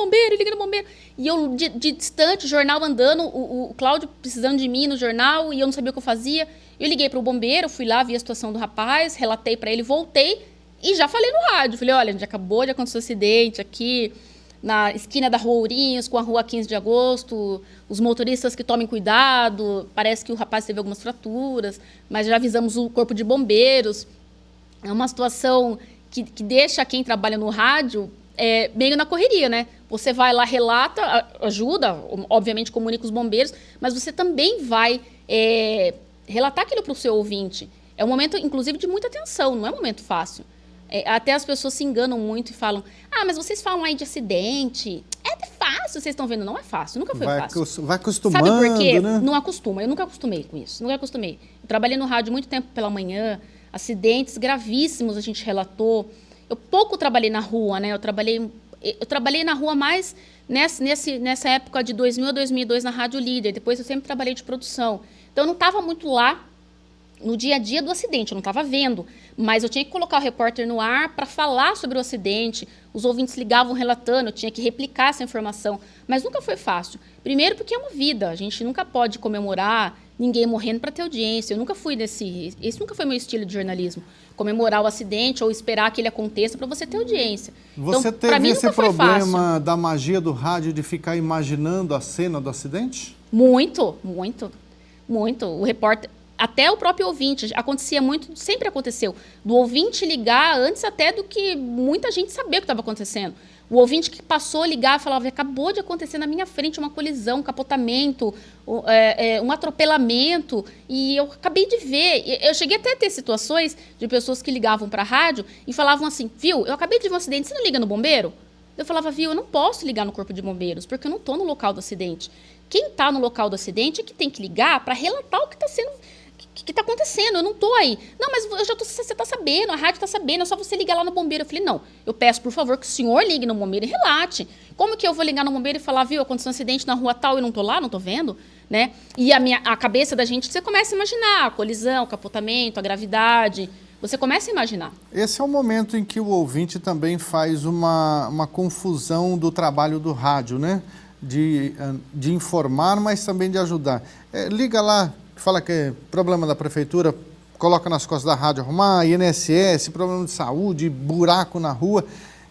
bombeiro, e eu, de distante, o jornal andando, o Cláudio precisando de mim no jornal, e eu não sabia o que eu fazia, eu liguei para o bombeiro, fui lá, vi a situação do rapaz, relatei para ele, voltei, e já falei no rádio, falei, olha, a gente acabou de acontecer um acidente aqui, na esquina da Rua Ourinhos, com a Rua 15 de agosto, os motoristas que tomem cuidado, parece que o rapaz teve algumas fraturas, mas já avisamos o corpo de bombeiros. É uma situação que deixa quem trabalha no rádio meio na correria, né? Você vai lá, relata, ajuda, obviamente comunica os bombeiros, mas você também vai relatar aquilo para o seu ouvinte. É um momento, inclusive, de muita tensão, não é um momento fácil. Até as pessoas se enganam muito e falam, mas vocês falam aí de acidente, é fácil, vocês estão vendo, não é fácil, nunca foi fácil. Vai acostumando, sabe por quê? Né? Não acostuma, eu nunca acostumei com isso, nunca acostumei. Eu trabalhei no rádio muito tempo pela manhã, acidentes gravíssimos a gente relatou. Eu pouco trabalhei na rua, né? Eu trabalhei na rua mais nessa época de 2000 a 2002 na Rádio Líder, depois eu sempre trabalhei de produção. Então eu não estava muito lá no dia a dia do acidente, eu não estava vendo, mas eu tinha que colocar o repórter no ar para falar sobre o acidente, os ouvintes ligavam relatando, eu tinha que replicar essa informação, mas nunca foi fácil. Primeiro porque é uma vida, a gente nunca pode comemorar ninguém morrendo para ter audiência, eu nunca fui esse nunca foi meu estilo de jornalismo, comemorar o acidente ou esperar que ele aconteça para você ter audiência. Você então, teve esse problema da magia do rádio de ficar imaginando a cena do acidente? Muito. O repórter... Até o próprio ouvinte, acontecia muito, sempre aconteceu, do ouvinte ligar antes até do que muita gente sabia o que estava acontecendo. O ouvinte que passou a ligar falava, acabou de acontecer na minha frente uma colisão, um capotamento, um atropelamento, e eu acabei de ver. Eu cheguei até a ter situações de pessoas que ligavam para a rádio e falavam assim, viu, eu acabei de ver um acidente, você não liga no bombeiro? Eu falava, viu, eu não posso ligar no corpo de bombeiros, porque eu não estou no local do acidente. Quem está no local do acidente é que tem que ligar para relatar o que está sendo... que está acontecendo? Eu não estou aí. Não, mas você está sabendo, a rádio está sabendo, é só você ligar lá no bombeiro. Eu falei, não, eu peço, por favor, que o senhor ligue no bombeiro e relate. Como que eu vou ligar no bombeiro e falar, viu, aconteceu um acidente na rua tal e não estou lá, não estou vendo? Né? E a cabeça da gente, você começa a imaginar a colisão, o capotamento, a gravidade. Você começa a imaginar. Esse é o momento em que o ouvinte também faz uma confusão do trabalho do rádio, né? De informar, mas também de ajudar. Liga lá, fala que é problema da prefeitura, coloca nas costas da rádio arrumar, INSS, problema de saúde, buraco na rua.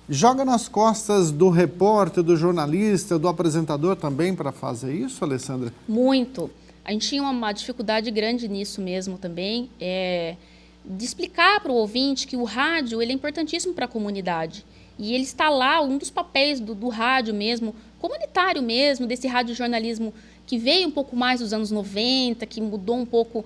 Joga nas costas do repórter, do jornalista, do apresentador também para fazer isso, Alessandra? Muito. A gente tinha uma dificuldade grande nisso mesmo também, de explicar para o ouvinte que o rádio ele é importantíssimo para a comunidade. E ele está lá, um dos papéis do rádio mesmo, comunitário mesmo, desse radiojornalismo que veio um pouco mais dos anos 90, que mudou um pouco,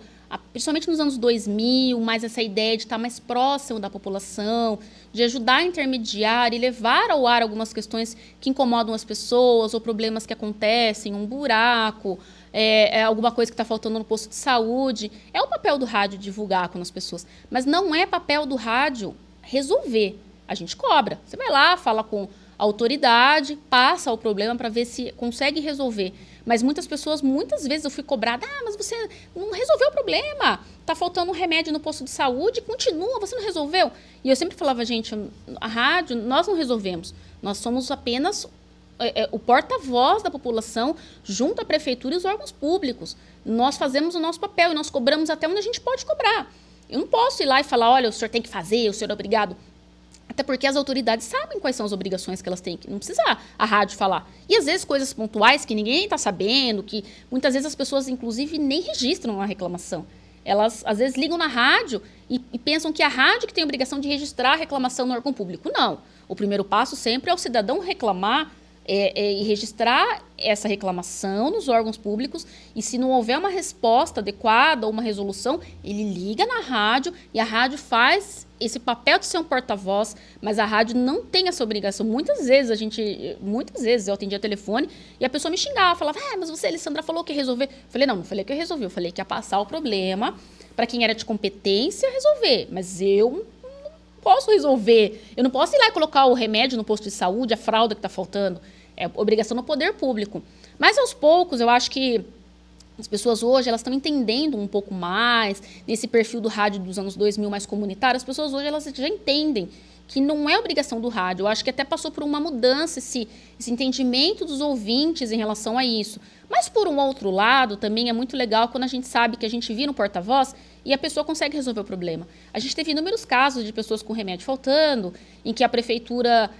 principalmente nos anos 2000, mais essa ideia de estar mais próximo da população, de ajudar a intermediar e levar ao ar algumas questões que incomodam as pessoas ou problemas que acontecem, um buraco, alguma coisa que está faltando no posto de saúde. É o papel do rádio divulgar com as pessoas, mas não é papel do rádio resolver. A gente cobra. Você vai lá, fala com a autoridade, passa o problema para ver se consegue resolver. Mas muitas pessoas, muitas vezes eu fui cobrada, mas você não resolveu o problema, está faltando um remédio no posto de saúde, continua, você não resolveu? E eu sempre falava, gente, a rádio, nós não resolvemos, nós somos apenas o porta-voz da população junto à prefeitura e os órgãos públicos. Nós fazemos o nosso papel e nós cobramos até onde a gente pode cobrar. Eu não posso ir lá e falar, olha, o senhor tem que fazer, o senhor é obrigado. Até porque as autoridades sabem quais são as obrigações que elas têm, que não precisa a rádio falar. E às vezes coisas pontuais que ninguém está sabendo, que muitas vezes as pessoas, inclusive, nem registram a reclamação. Elas, às vezes, ligam na rádio e pensam que a rádio que tem a obrigação de registrar a reclamação no órgão público. Não. O primeiro passo sempre é o cidadão reclamar e registrar essa reclamação nos órgãos públicos, e se não houver uma resposta adequada ou uma resolução, ele liga na rádio e a rádio faz esse papel de ser um porta-voz, mas a rádio não tem essa obrigação. Muitas vezes eu atendia telefone e a pessoa me xingava, falava, mas você, Alessandra, falou que ia resolver. Eu falei, não falei que eu resolvi, eu falei que ia passar o problema para quem era de competência resolver, mas eu não posso resolver, eu não posso ir lá e colocar o remédio no posto de saúde, a fralda que está faltando. É obrigação do poder público. Mas aos poucos, eu acho que as pessoas hoje elas estão entendendo um pouco mais nesse perfil do rádio dos anos 2000 mais comunitário. As pessoas hoje elas já entendem que não é obrigação do rádio. Eu acho que até passou por uma mudança esse entendimento dos ouvintes em relação a isso. Mas, por um outro lado, também é muito legal quando a gente sabe que a gente vira um porta-voz e a pessoa consegue resolver o problema. A gente teve inúmeros casos de pessoas com remédio faltando, em que a prefeitura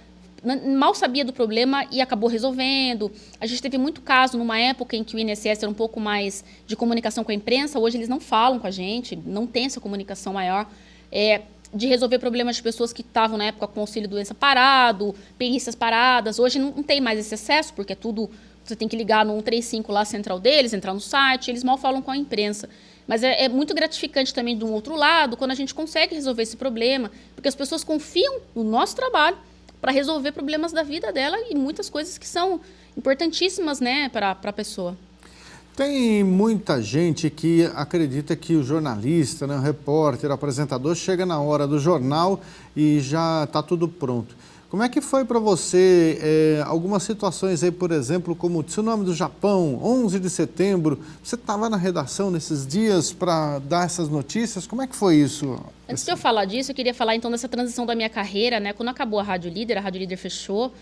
mal sabia do problema e acabou resolvendo. A gente teve muito caso numa época em que o INSS era um pouco mais de comunicação com a imprensa. Hoje eles não falam com a gente, não tem essa comunicação maior, de resolver problemas de pessoas que estavam na época com auxílio doença parado, perícias paradas. Hoje não tem mais esse acesso, porque é tudo, você tem que ligar no 135 lá, central deles, entrar no site, eles mal falam com a imprensa. Mas é muito gratificante também, de um outro lado, quando a gente consegue resolver esse problema, porque as pessoas confiam no nosso trabalho para resolver problemas da vida dela e muitas coisas que são importantíssimas, né, para a pessoa. Tem muita gente que acredita que o jornalista, né, o repórter, o apresentador, chega na hora do jornal e já está tudo pronto. Como é que foi para você algumas situações aí, por exemplo, como o tsunami do Japão, 11 de setembro, você estava na redação nesses dias para dar essas notícias? Como é que foi isso? Antes de eu falar disso, eu queria falar então dessa transição da minha carreira, né? Quando acabou a Rádio Líder fechou.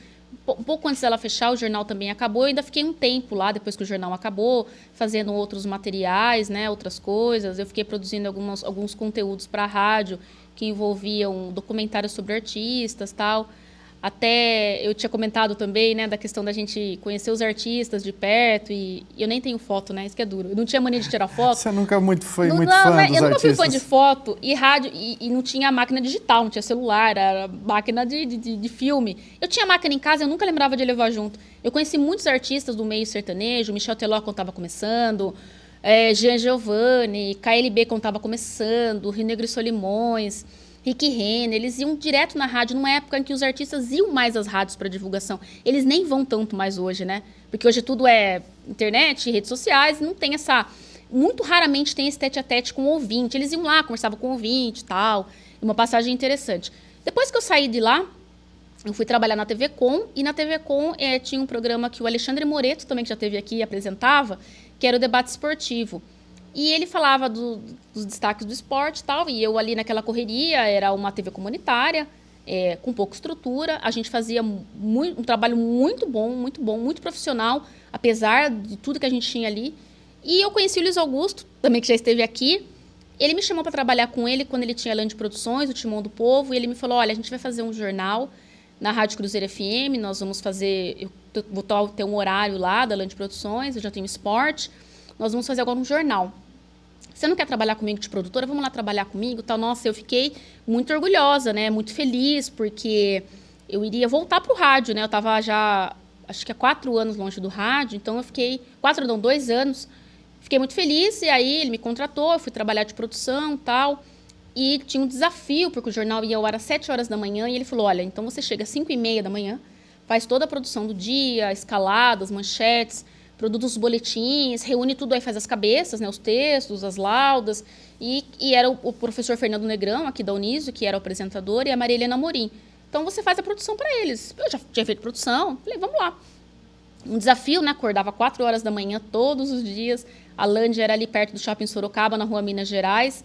Um pouco antes dela fechar, o jornal também acabou. Eu ainda fiquei um tempo lá, depois que o jornal acabou, fazendo outros materiais, né? Outras coisas. Eu fiquei produzindo alguns conteúdos para a rádio que envolviam documentários sobre artistas, tal. Até eu tinha comentado também, né, da questão da gente conhecer os artistas de perto, e eu nem tenho foto, né, isso que é duro. Eu não tinha mania de tirar foto. Você nunca foi muito fã dos artistas? Eu nunca fui fã de foto e rádio, e não tinha máquina digital, não tinha celular, era máquina de filme. Eu tinha máquina em casa, eu nunca lembrava de levar junto. Eu conheci muitos artistas do meio sertanejo, Michel Teló quando estava começando, Jean Giovanni, KLB quando estava começando, Rio Negro e Solimões, Rick Renner, eles iam direto na rádio, numa época em que os artistas iam mais às rádios para divulgação. Eles nem vão tanto mais hoje, né? Porque hoje tudo é internet, redes sociais, não tem muito raramente tem esse tete-a-tete com o ouvinte. Eles iam lá, conversavam com o ouvinte e tal, uma passagem interessante. Depois que eu saí de lá, eu fui trabalhar na TV Com, e na TV Com tinha um programa que o Alexandre Moreto, também que já esteve aqui, apresentava, que era o Debate Esportivo. E ele falava dos destaques do esporte e tal, e eu ali naquela correria, era uma TV comunitária, com pouca estrutura, a gente fazia um trabalho muito bom, muito profissional, apesar de tudo que a gente tinha ali. E eu conheci o Luiz Augusto, também que já esteve aqui. Ele me chamou para trabalhar com ele quando ele tinha a Lã de Produções, o Timão do Povo, e ele me falou, olha, a gente vai fazer um jornal na Rádio Cruzeiro FM, nós vamos fazer, eu vou ter um horário lá da Lã de Produções, eu já tenho esporte, nós vamos fazer agora um jornal. Você não quer trabalhar comigo de produtora? Vamos lá trabalhar comigo? Tal. Nossa, eu fiquei muito orgulhosa, né? Muito feliz, porque eu iria voltar para o rádio, né? Eu estava já, acho que há 4 anos longe do rádio, então eu fiquei, 2 anos, fiquei muito feliz, e aí ele me contratou, eu fui trabalhar de produção e tal, e tinha um desafio, porque o jornal ia ao ar às 7 horas da manhã, e ele falou, olha, então você chega às 5h30 da manhã, faz toda a produção do dia, escaladas, manchetes, produz os boletins, reúne tudo aí, faz as cabeças, né, os textos, as laudas, e era o professor Fernando Negrão, aqui da Uniso, que era o apresentador, e a Maria Helena Amorim. Então, você faz a produção para eles. Eu já tinha feito produção, falei, vamos lá. Um desafio, né, acordava 4 horas da manhã todos os dias, a Lândia era ali perto do Shopping Sorocaba, na rua Minas Gerais.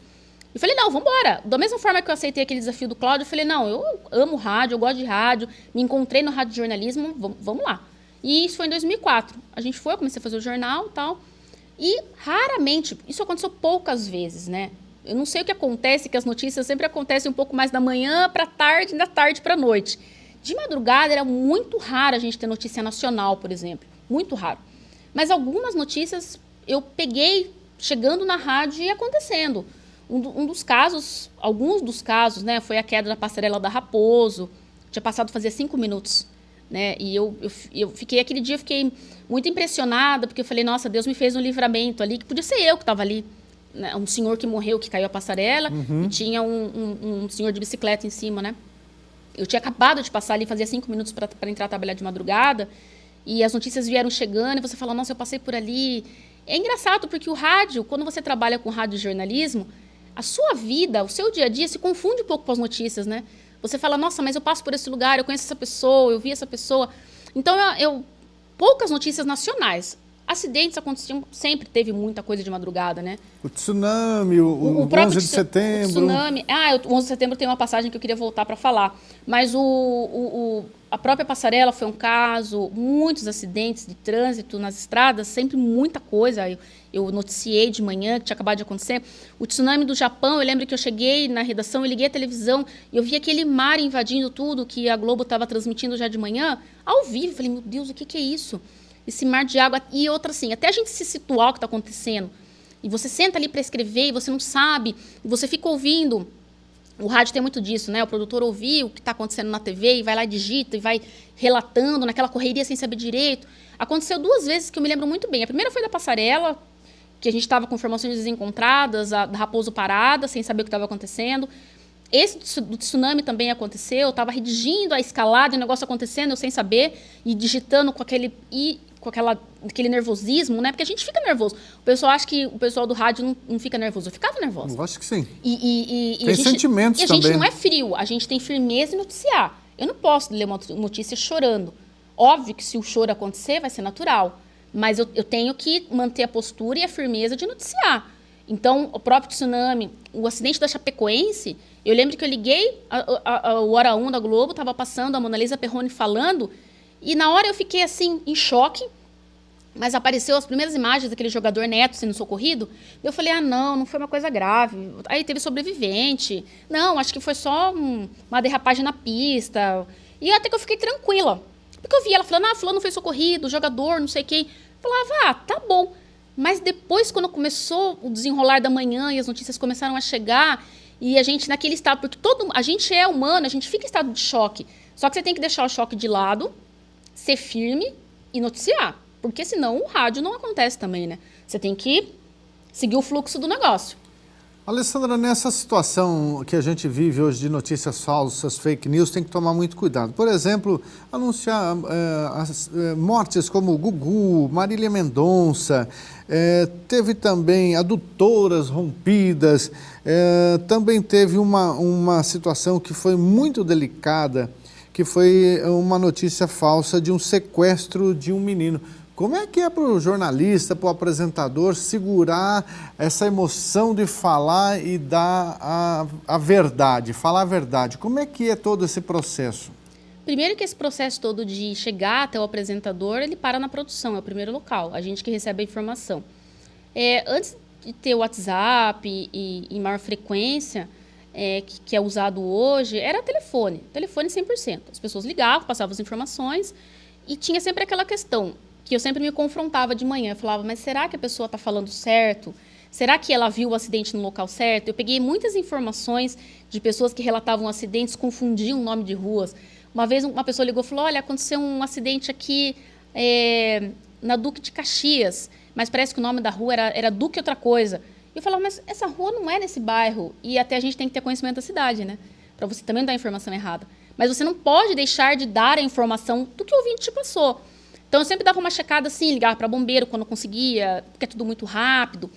Eu falei, não, vamos embora. Da mesma forma que eu aceitei aquele desafio do Cláudio, eu falei, não, eu amo rádio, eu gosto de rádio, me encontrei no rádio jornalismo, vamos lá. E isso foi em 2004. A gente foi, eu comecei a fazer o jornal e tal. E raramente, isso aconteceu poucas vezes, né? Eu não sei o que acontece, que as notícias sempre acontecem um pouco mais da manhã para tarde, da tarde para noite. De madrugada era muito raro a gente ter notícia nacional, por exemplo. Muito raro. Mas algumas notícias eu peguei chegando na rádio e acontecendo. Alguns dos casos, né, foi a queda da passarela da Raposo. Tinha passado fazia 5 minutos. Né? E eu fiquei, aquele dia, eu fiquei muito impressionada, porque eu falei, nossa, Deus me fez um livramento ali, que podia ser eu que estava ali. Né? Um senhor que morreu, que caiu a passarela, e tinha um senhor de bicicleta em cima, né? Eu tinha acabado de passar ali, fazia 5 minutos para entrar a trabalhar de madrugada, e as notícias vieram chegando, e você fala, nossa, eu passei por ali. É engraçado, porque o rádio, quando você trabalha com rádio e jornalismo, a sua vida, o seu dia a dia se confunde um pouco com as notícias, né? Você fala, nossa, mas eu passo por esse lugar, eu conheço essa pessoa, eu vi essa pessoa. Então, poucas notícias nacionais. Acidentes aconteciam, sempre teve muita coisa de madrugada, né? O tsunami, o 11 de setembro. O tsunami. O 11 de setembro tem uma passagem que eu queria voltar para falar. Mas a própria passarela foi um caso, muitos acidentes de trânsito nas estradas, sempre muita coisa. Eu noticiei de manhã que tinha acabado de acontecer. O tsunami do Japão, eu lembro que eu cheguei na redação, eu liguei a televisão e eu vi aquele mar invadindo tudo que a Globo estava transmitindo já de manhã, ao vivo. Eu falei, meu Deus, o que é isso? Esse mar de água. E outra assim, até a gente se situar o que está acontecendo. E você senta ali para escrever e você não sabe, e você fica ouvindo. O rádio tem muito disso, né? O produtor ouviu o que está acontecendo na TV e vai lá e digita e vai relatando naquela correria sem saber direito. Aconteceu 2 vezes que eu me lembro muito bem. A primeira foi da passarela, que a gente estava com informações desencontradas, a da Raposo parada, sem saber o que estava acontecendo. Esse do tsunami também aconteceu, eu estava redigindo a escalada, o negócio acontecendo, eu sem saber, e digitando com aquele nervosismo, né? Porque a gente fica nervoso. O pessoal acha que o pessoal do rádio não fica nervoso. Eu ficava nervosa. Eu acho que sim. Tem sentimentos também. E a gente não é frio, a gente tem firmeza em noticiar. Eu não posso ler uma notícia chorando. Óbvio que se o choro acontecer, vai ser natural. Mas eu tenho que manter a postura e a firmeza de noticiar. Então, o próprio tsunami, o acidente da Chapecoense, eu lembro que eu liguei o Hora 1 da Globo, estava passando a Mona Lisa Perrone falando, e na hora eu fiquei assim, em choque, mas apareceu as primeiras imagens daquele jogador Neto sendo socorrido, eu falei, não foi uma coisa grave, aí teve sobrevivente, não, acho que foi só uma derrapagem na pista, e até que eu fiquei tranquila, porque eu vi ela falando, fulano foi socorrido, jogador, não sei quem, eu falava, tá bom. Mas depois, quando começou o desenrolar da manhã e as notícias começaram a chegar, e a gente naquele estado, porque a gente é humano, a gente fica em estado de choque. Só que você tem que deixar o choque de lado, ser firme e noticiar. Porque senão o rádio não acontece também, né? Você tem que seguir o fluxo do negócio. Alessandra, nessa situação que a gente vive hoje de notícias falsas, fake news, tem que tomar muito cuidado. Por exemplo, anunciar mortes como Gugu, Marília Mendonça, teve também adutoras rompidas, também teve uma situação que foi muito delicada, que foi uma notícia falsa de um sequestro de um menino. Como é que é para o jornalista, para o apresentador, segurar essa emoção de falar e dar a verdade, falar a verdade? Como é que é todo esse processo? Primeiro que esse processo todo de chegar até o apresentador, ele para na produção, é o primeiro local, a gente que recebe a informação. Antes de ter o WhatsApp e em maior frequência, que é usado hoje, era telefone 100%. As pessoas ligavam, passavam as informações e tinha sempre aquela questão que eu sempre me confrontava de manhã. Eu falava, mas será que a pessoa está falando certo? Será que ela viu o acidente no local certo? Eu peguei muitas informações de pessoas que relatavam acidentes, confundiam o nome de ruas. Uma vez uma pessoa ligou e falou, olha, aconteceu um acidente aqui na Duque de Caxias, mas parece que o nome da rua era Duque outra coisa. E eu falava, mas essa rua não é nesse bairro. E até a gente tem que ter conhecimento da cidade, né? Para você também não dar a informação errada. Mas você não pode deixar de dar a informação do que o ouvinte te passou. Então, eu sempre dava uma checada assim, ligava para bombeiro quando conseguia, porque é tudo muito rápido.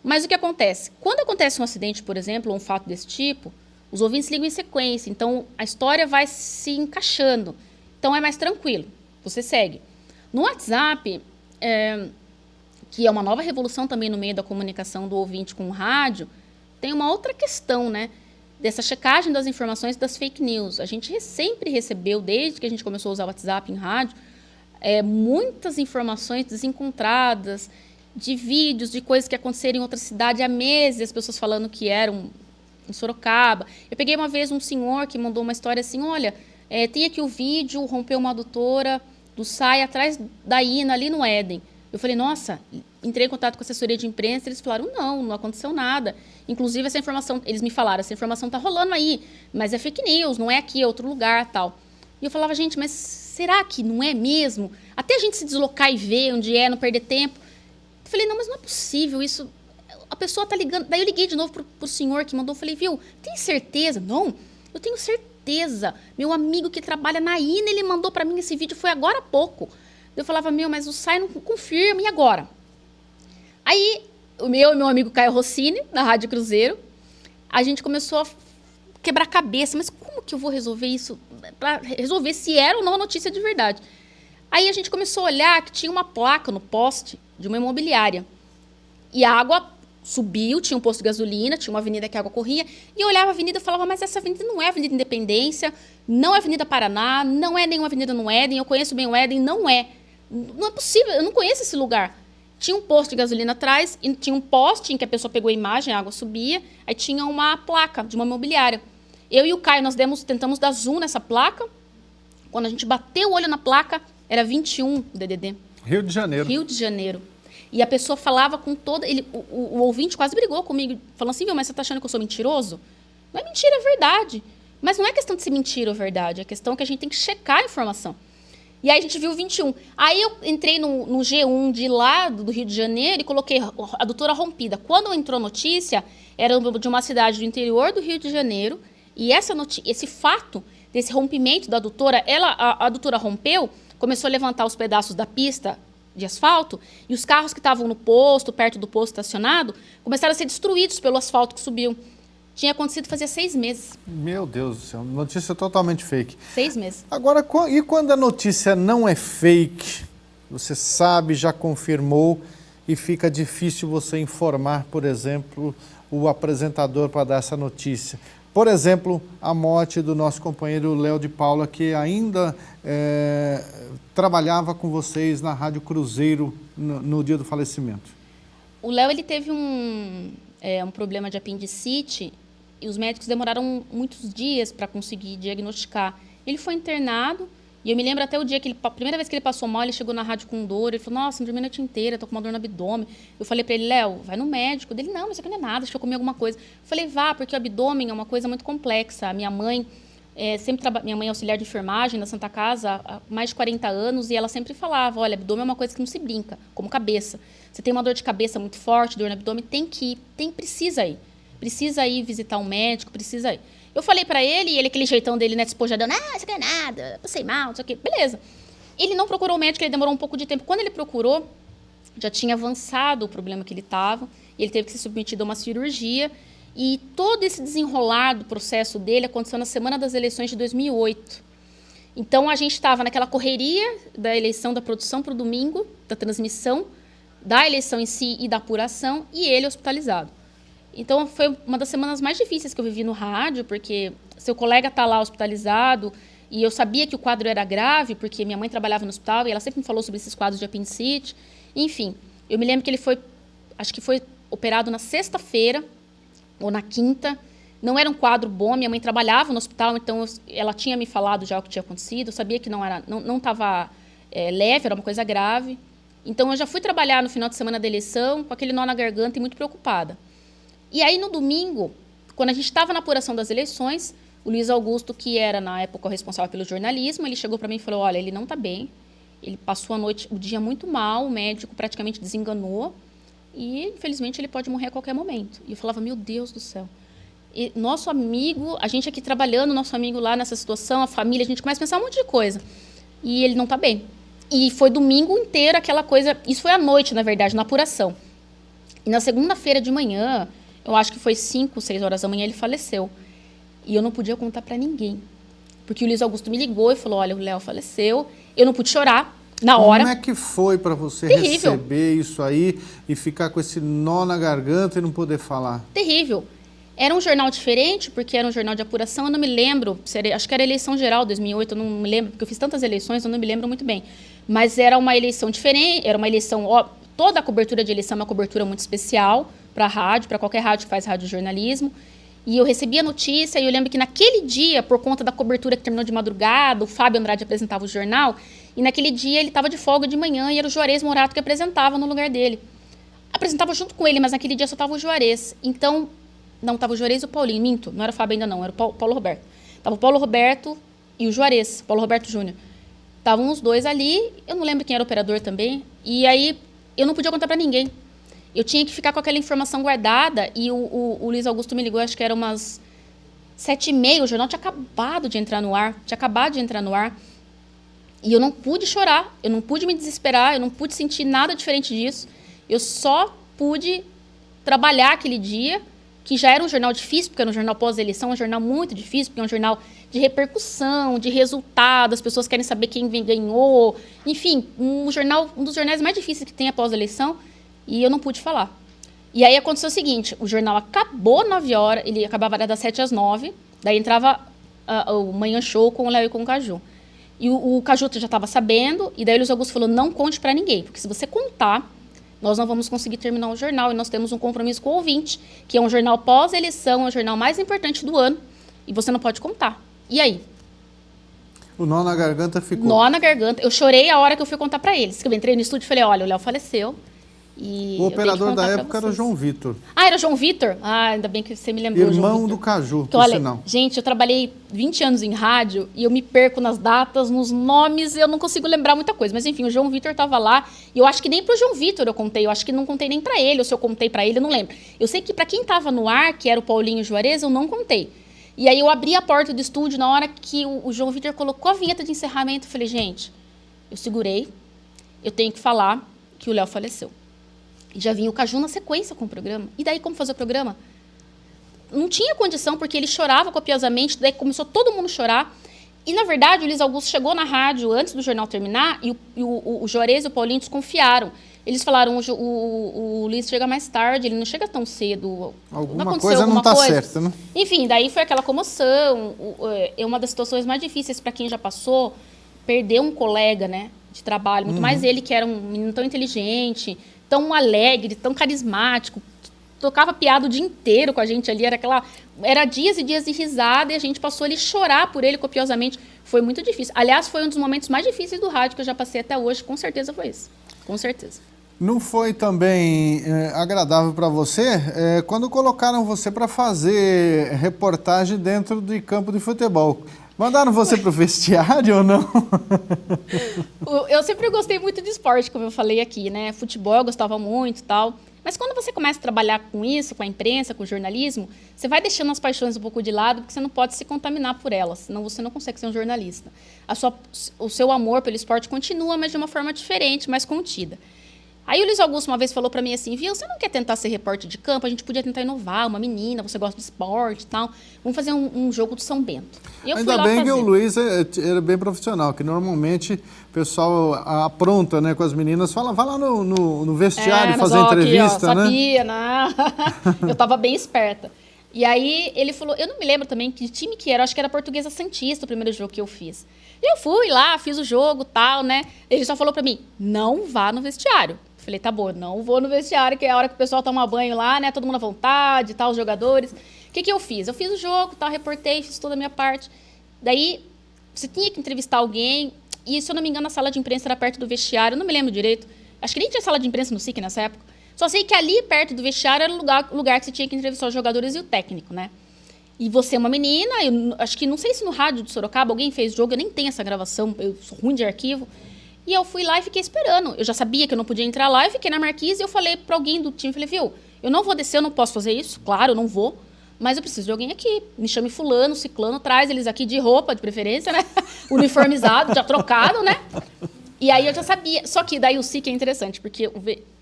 Mas o que acontece? Quando acontece um acidente, por exemplo, ou um fato desse tipo, os ouvintes ligam em sequência. Então, a história vai se encaixando. Então, é mais tranquilo. Você segue. No WhatsApp, que é uma nova revolução também no meio da comunicação do ouvinte com o rádio, tem uma outra questão, né? Dessa checagem das informações das fake news. A gente sempre recebeu, desde que a gente começou a usar o WhatsApp em rádio, muitas informações desencontradas, de vídeos, de coisas que aconteceram em outra cidade há meses, as pessoas falando que eram em Sorocaba. Eu peguei uma vez um senhor que mandou uma história assim, olha, tem aqui o vídeo, rompeu uma adutora do SAI atrás da INA, ali no Éden. Eu falei, nossa, entrei em contato com a assessoria de imprensa, eles falaram, não aconteceu nada. Inclusive, essa informação, eles me falaram, essa informação está rolando aí, mas é fake news, não é aqui, é outro lugar, tal. E eu falava, gente, mas será que não é mesmo? Até a gente se deslocar e ver onde não perder tempo. Eu falei, não, mas não é possível isso. A pessoa tá ligando. Daí eu liguei de novo pro senhor que mandou. Eu falei, viu, tem certeza? Não, eu tenho certeza. Meu amigo que trabalha na INA, ele mandou para mim esse vídeo, foi agora há pouco. Eu falava, mas o SAI não confirma, e agora? Aí, o meu amigo Caio Rossini, da Rádio Cruzeiro, a gente começou a quebrar a cabeça, mas como que eu vou resolver isso? Para resolver se era ou não a notícia de verdade. Aí a gente começou a olhar que tinha uma placa no poste de uma imobiliária. E a água subiu, tinha um posto de gasolina, tinha uma avenida que a água corria, e eu olhava a avenida e falava, mas essa avenida não é Avenida Independência, não é Avenida Paraná, não é nenhuma avenida no Éden, eu conheço bem o Éden, não é. Não é possível, eu não conheço esse lugar. Tinha um posto de gasolina atrás, e tinha um poste em que a pessoa pegou a imagem, a água subia, aí tinha uma placa de uma imobiliária. Eu e o Caio, nós tentamos dar zoom nessa placa. Quando a gente bateu o olho na placa, era 21 DDD. Rio de Janeiro. Rio de Janeiro. E a pessoa falava com toda... O ouvinte quase brigou comigo, falando assim, viu, mas você está achando que eu sou mentiroso? Não é mentira, é verdade. Mas não é questão de ser mentira ou verdade, é questão que a gente tem que checar a informação. E aí a gente viu 21. Aí eu entrei no G1 de lá, do Rio de Janeiro, e coloquei a adutora rompida. Quando entrou notícia, era de uma cidade do interior do Rio de Janeiro, e esse fato desse rompimento da adutora, a adutora rompeu, começou a levantar os pedaços da pista de asfalto, e os carros que estavam no posto, perto do posto estacionado, começaram a ser destruídos pelo asfalto que subiu. Tinha acontecido fazia 6 meses. Meu Deus do céu, notícia totalmente fake. 6 meses. Agora, e quando a notícia não é fake, você sabe, já confirmou, e fica difícil você informar, por exemplo, o apresentador para dar essa notícia? Por exemplo, a morte do nosso companheiro Léo de Paula, que ainda trabalhava com vocês na Rádio Cruzeiro no dia do falecimento. O Léo, ele teve um problema de apendicite e os médicos demoraram muitos dias para conseguir diagnosticar. Ele foi internado e eu me lembro até o dia que a primeira vez que ele passou mal, ele chegou na rádio com dor, ele falou, nossa, não dormi a noite inteira, tô com uma dor no abdômen. Eu falei para ele, Léo, vai no médico. Ele, não, mas isso aqui não é nada, acho que eu comi alguma coisa. Eu falei, vá, porque o abdômen é uma coisa muito complexa. A minha mãe minha mãe é auxiliar de enfermagem na Santa Casa há mais de 40 anos e ela sempre falava, olha, abdômen é uma coisa que não se brinca, como cabeça. Você tem uma dor de cabeça muito forte, dor no abdômen, tem que ir, precisa ir. precisa ir visitar um médico, precisa ir. Eu falei para ele, e ele, aquele jeitão dele, né, despojadão, isso aqui é nada, passei mal, isso aqui, beleza. Ele não procurou o médico, ele demorou um pouco de tempo. Quando ele procurou, já tinha avançado o problema que ele estava, ele teve que ser submetido a uma cirurgia, e todo esse desenrolar do processo dele aconteceu na semana das eleições de 2008. Então, a gente estava naquela correria da eleição, da produção para o domingo, da transmissão, da eleição em si e da apuração, e ele hospitalizado. Então, foi uma das semanas mais difíceis que eu vivi no rádio, porque seu colega está lá hospitalizado, e eu sabia que o quadro era grave, porque minha mãe trabalhava no hospital, e ela sempre me falou sobre esses quadros de apendicite. Enfim, eu me lembro que ele foi, acho que foi operado na sexta-feira, ou na quinta. Não era um quadro bom, minha mãe trabalhava no hospital, então ela tinha me falado já o que tinha acontecido, eu sabia que não estava leve, era uma coisa grave. Então, eu já fui trabalhar no final de semana da eleição, com aquele nó na garganta e muito preocupada. E aí, no domingo, quando a gente estava na apuração das eleições, o Luiz Augusto, que era, na época, o responsável pelo jornalismo, ele chegou para mim e falou, olha, ele não está bem, ele passou o dia muito mal, o médico praticamente desenganou, e, infelizmente, ele pode morrer a qualquer momento. E eu falava, meu Deus do céu. E nosso amigo, a gente aqui trabalhando, nosso amigo lá nessa situação, a família, a gente começa a pensar um monte de coisa. E ele não está bem. E foi domingo inteiro aquela coisa, isso foi à noite, na verdade, na apuração. E na segunda-feira de manhã, eu acho que foi 5, 6 horas da manhã, ele faleceu. E eu não podia contar para ninguém. Porque o Luiz Augusto me ligou e falou, olha, o Léo faleceu. Eu não pude chorar na hora. Como é que foi para você Terrível. receber isso aí e ficar com esse nó na garganta e não poder falar? Terrível. Era um jornal diferente, porque era um jornal de apuração, eu não me lembro, acho que era eleição geral, 2008, eu não me lembro, porque eu fiz tantas eleições, eu não me lembro muito bem. Mas era uma eleição diferente, era uma eleição, toda a cobertura de eleição é uma cobertura muito especial para a rádio, para qualquer rádio que faz radiojornalismo. E eu recebi a notícia, e eu lembro que naquele dia, por conta da cobertura que terminou de madrugada, o Fábio Andrade apresentava o jornal, e naquele dia ele estava de folga de manhã, e era o Juarez Morato que apresentava no lugar dele. Apresentava junto com ele, mas naquele dia só estava o Juarez. Então, não, estava o Juarez e o Paulinho, minto, não era o Fábio ainda não, era o Paulo Roberto. Estava o Paulo Roberto e o Juarez, Paulo Roberto Júnior. Estavam os dois ali, eu não lembro quem era o operador também, e aí eu não podia contar para ninguém. Eu tinha que ficar com aquela informação guardada, e o Luiz Augusto me ligou, acho que era umas 7h30, o jornal tinha acabado de entrar no ar, e eu não pude chorar, eu não pude me desesperar, eu não pude sentir nada diferente disso, eu só pude trabalhar aquele dia, que já era um jornal difícil, porque era um jornal pós-eleição, um jornal muito difícil, porque é um jornal de repercussão, de resultado, as pessoas querem saber quem ganhou, enfim, um dos jornais mais difíceis que tem após a eleição, e eu não pude falar. E aí aconteceu o seguinte, o jornal acabou 9 horas, ele acabava das 7 às 9, daí entrava o Manhã Show com o Léo e com o Caju. E o Caju já estava sabendo, e daí o Luiz Augusto falou, não conte para ninguém, porque se você contar, nós não vamos conseguir terminar o jornal, e nós temos um compromisso com o ouvinte, que é um jornal pós-eleição, é o jornal mais importante do ano, e você não pode contar. E aí? O nó na garganta ficou. Nó na garganta. Eu chorei a hora que eu fui contar para eles. Que eu entrei no estúdio e falei, olha, o Léo faleceu. E o operador da época era o João Vitor. Ah, era o João Vitor? Ah, ainda bem que você me lembrou. Irmão do Caju, por sinal. Gente, eu trabalhei 20 anos em rádio e eu me perco nas datas, nos nomes, eu não consigo lembrar muita coisa. Mas enfim, o João Vitor estava lá e eu acho que nem pro João Vitor eu contei. Eu acho que não contei nem para ele, ou se eu contei para ele, eu não lembro. Eu sei que para quem estava no ar, que era o Paulinho Juarez, eu não contei. E aí eu abri a porta do estúdio na hora que o João Vitor colocou a vinheta de encerramento. Eu falei, gente, eu segurei, eu tenho que falar que o Léo faleceu. E já vinha o Caju na sequência com o programa. E daí, como fazer o programa? Não tinha condição, porque ele chorava copiosamente, daí começou todo mundo a chorar. E, na verdade, o Luiz Augusto chegou na rádio antes do jornal terminar e o Juarez e o Paulinho desconfiaram. Eles falaram, o Luiz chega mais tarde, ele não chega tão cedo. Alguma coisa não está certa, né? Enfim, daí foi aquela comoção. É uma das situações mais difíceis para quem já passou, perder um colega, né, de trabalho. Muito mais ele, que era um menino tão inteligente, tão alegre, tão carismático, tocava piada o dia inteiro com a gente ali, era dias e dias de risada, e a gente passou ali chorar por ele copiosamente. Foi muito difícil. Aliás, foi um dos momentos mais difíceis do rádio que eu já passei até hoje, com certeza foi esse. Com certeza. Não foi também agradável para você quando colocaram você para fazer reportagem dentro de campo de futebol? Mandaram você para o vestiário ou não? Eu sempre gostei muito de esporte, como eu falei aqui, né? Futebol eu gostava muito e tal. Mas quando você começa a trabalhar com isso, com a imprensa, com o jornalismo, você vai deixando as paixões um pouco de lado, porque você não pode se contaminar por elas, senão você não consegue ser um jornalista. O seu amor pelo esporte continua, mas de uma forma diferente, mais contida. Aí o Luiz Augusto uma vez falou para mim assim, viu, você não quer tentar ser repórter de campo? A gente podia tentar inovar, uma menina, você gosta de esporte e tal. Vamos fazer um jogo do São Bento. E eu Ainda fui lá bem fazer. que o Luiz era bem profissional, que normalmente o pessoal apronta, né, com as meninas, vai lá no vestiário fazer entrevista, aqui, ó, né? Sabia, não. Eu tava bem esperta. E aí ele falou, eu não me lembro também que time que era, acho que era Portuguesa Santista o primeiro jogo que eu fiz. E eu fui lá, fiz o jogo, tal, né? Ele só falou pra mim, não vá no vestiário. Falei, tá bom, não vou no vestiário, que é a hora que o pessoal toma banho lá, né? Todo mundo à vontade, tal, os jogadores. O que eu fiz? Eu fiz o jogo, tal, reportei, fiz toda a minha parte. Daí, você tinha que entrevistar alguém, e se eu não me engano, a sala de imprensa era perto do vestiário, eu não me lembro direito. Acho que nem tinha sala de imprensa no SIC nessa época. Só sei que ali, perto do vestiário, era o lugar que você tinha que entrevistar os jogadores e o técnico, né? E você é uma menina, eu acho que, não sei se no rádio de Sorocaba alguém fez jogo, eu nem tenho essa gravação, eu sou ruim de arquivo. E eu fui lá e fiquei esperando. Eu já sabia que eu não podia entrar lá, eu fiquei na marquise e eu falei para alguém do time, falei, viu, eu não vou descer, eu não posso fazer isso, claro, eu não vou, mas eu preciso de alguém aqui. Me chame fulano, ciclano, traz eles aqui de roupa, de preferência, né? Uniformizado, já trocado, né? E aí eu já sabia. Só que daí o SIC é interessante, porque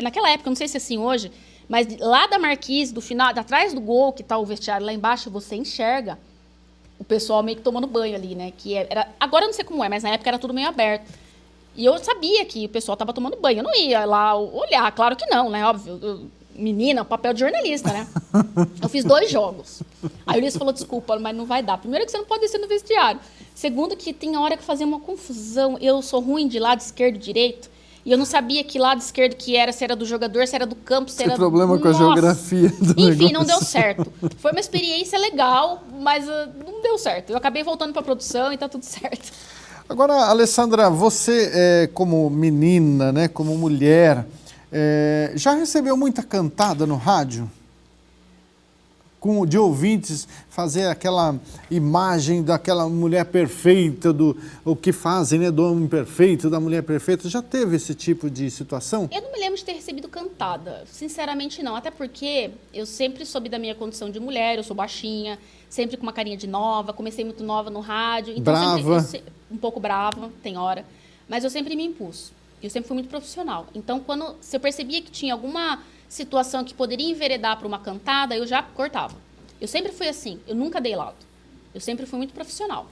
naquela época, não sei se é assim hoje, mas lá da marquise, do final, atrás do gol, que tá o vestiário lá embaixo, você enxerga o pessoal meio que tomando banho ali, né? Agora eu não sei como é, mas na época era tudo meio aberto. E eu sabia que o pessoal estava tomando banho. Eu não ia lá olhar, claro que não, né? Óbvio. Menina, papel de jornalista, né? Eu fiz 2 jogos. Aí o Luiz falou, desculpa, mas não vai dar. Primeiro que você não pode descer no vestiário. Segundo que tem hora que fazia uma confusão. Eu sou ruim de lado esquerdo e direito. E eu não sabia que lado esquerdo que era, se era do jogador, se era do campo, se era... Tem problema com a geografia do Enfim, negócio. não deu certo. Foi uma experiência legal, mas não deu certo. Eu acabei voltando para a produção e tá tudo certo. Agora, Alessandra, você como menina, né, como mulher, já recebeu muita cantada no rádio? De ouvintes fazer aquela imagem daquela mulher perfeita, o que fazem, né, do homem perfeito, da mulher perfeita. Já teve esse tipo de situação? Eu não me lembro de ter recebido cantada, sinceramente não, até porque eu sempre soube da minha condição de mulher, eu sou baixinha, sempre com uma carinha de nova, comecei muito nova no rádio. Então brava? Um pouco brava, tem hora, mas eu sempre me impus, eu sempre fui muito profissional. Então, se eu percebia que tinha alguma situação que poderia enveredar para uma cantada, eu já cortava. Eu sempre fui assim, eu nunca dei lado, eu sempre fui muito profissional.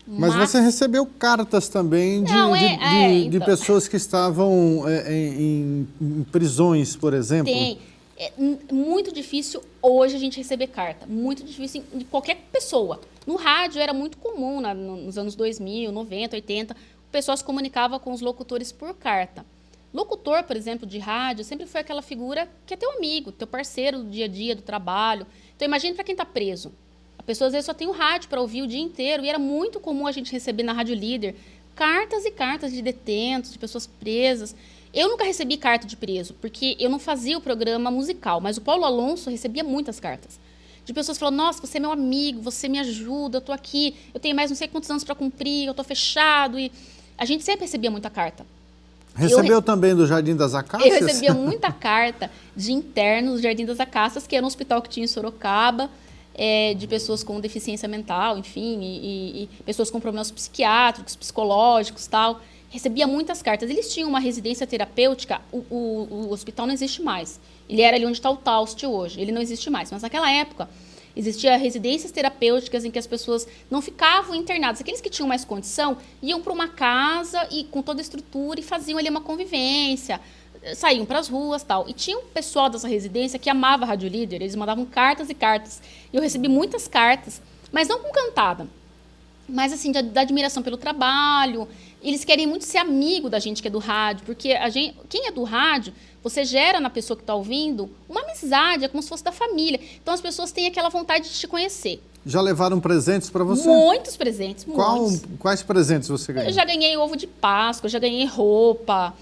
Mas você recebeu cartas também de então. pessoas que estavam em prisões, por exemplo? Tem. É muito difícil hoje a gente receber carta. Muito difícil de qualquer pessoa. No rádio era muito comum, nos anos 2000, 90, 80, o pessoal se comunicava com os locutores por carta. Locutor, por exemplo, de rádio, sempre foi aquela figura que é teu amigo, teu parceiro do dia a dia, do trabalho. Então, imagine para quem está preso. A pessoa, às vezes, só tem o rádio para ouvir o dia inteiro. E era muito comum a gente receber na Rádio Líder cartas e cartas de detentos, de pessoas presas. Eu nunca recebi carta de preso, porque eu não fazia o programa musical. Mas o Paulo Alonso recebia muitas cartas. De pessoas falando, nossa, você é meu amigo, você me ajuda, eu estou aqui, eu tenho mais não sei quantos anos para cumprir, eu estou fechado. E a gente sempre recebia muita carta. Recebeu também do Jardim das Acácias? Eu recebia muita carta de internos do Jardim das Acácias, que era um hospital que tinha em Sorocaba, de pessoas com deficiência mental, enfim, e pessoas com problemas psiquiátricos, psicológicos e tal. Recebia muitas cartas. Eles tinham uma residência terapêutica, o hospital não existe mais. Ele era ali onde está o Taust hoje, ele não existe mais. Mas naquela época, existiam residências terapêuticas em que as pessoas não ficavam internadas. Aqueles que tinham mais condição iam para uma casa e com toda a estrutura e faziam ali uma convivência, saíam para as ruas e tal. E tinha um pessoal dessa residência que amava a Rádio Líder, eles mandavam cartas e cartas. E eu recebi muitas cartas, mas não com cantada, mas assim, da admiração pelo trabalho. Eles querem muito ser amigo da gente que é do rádio, porque quem é do rádio, você gera na pessoa que está ouvindo uma amizade, é como se fosse da família. Então as pessoas têm aquela vontade de te conhecer. Já levaram presentes para você? Muitos presentes, muitos. Quais presentes você ganhou? Eu já ganhei ovo de Páscoa, já ganhei roupa,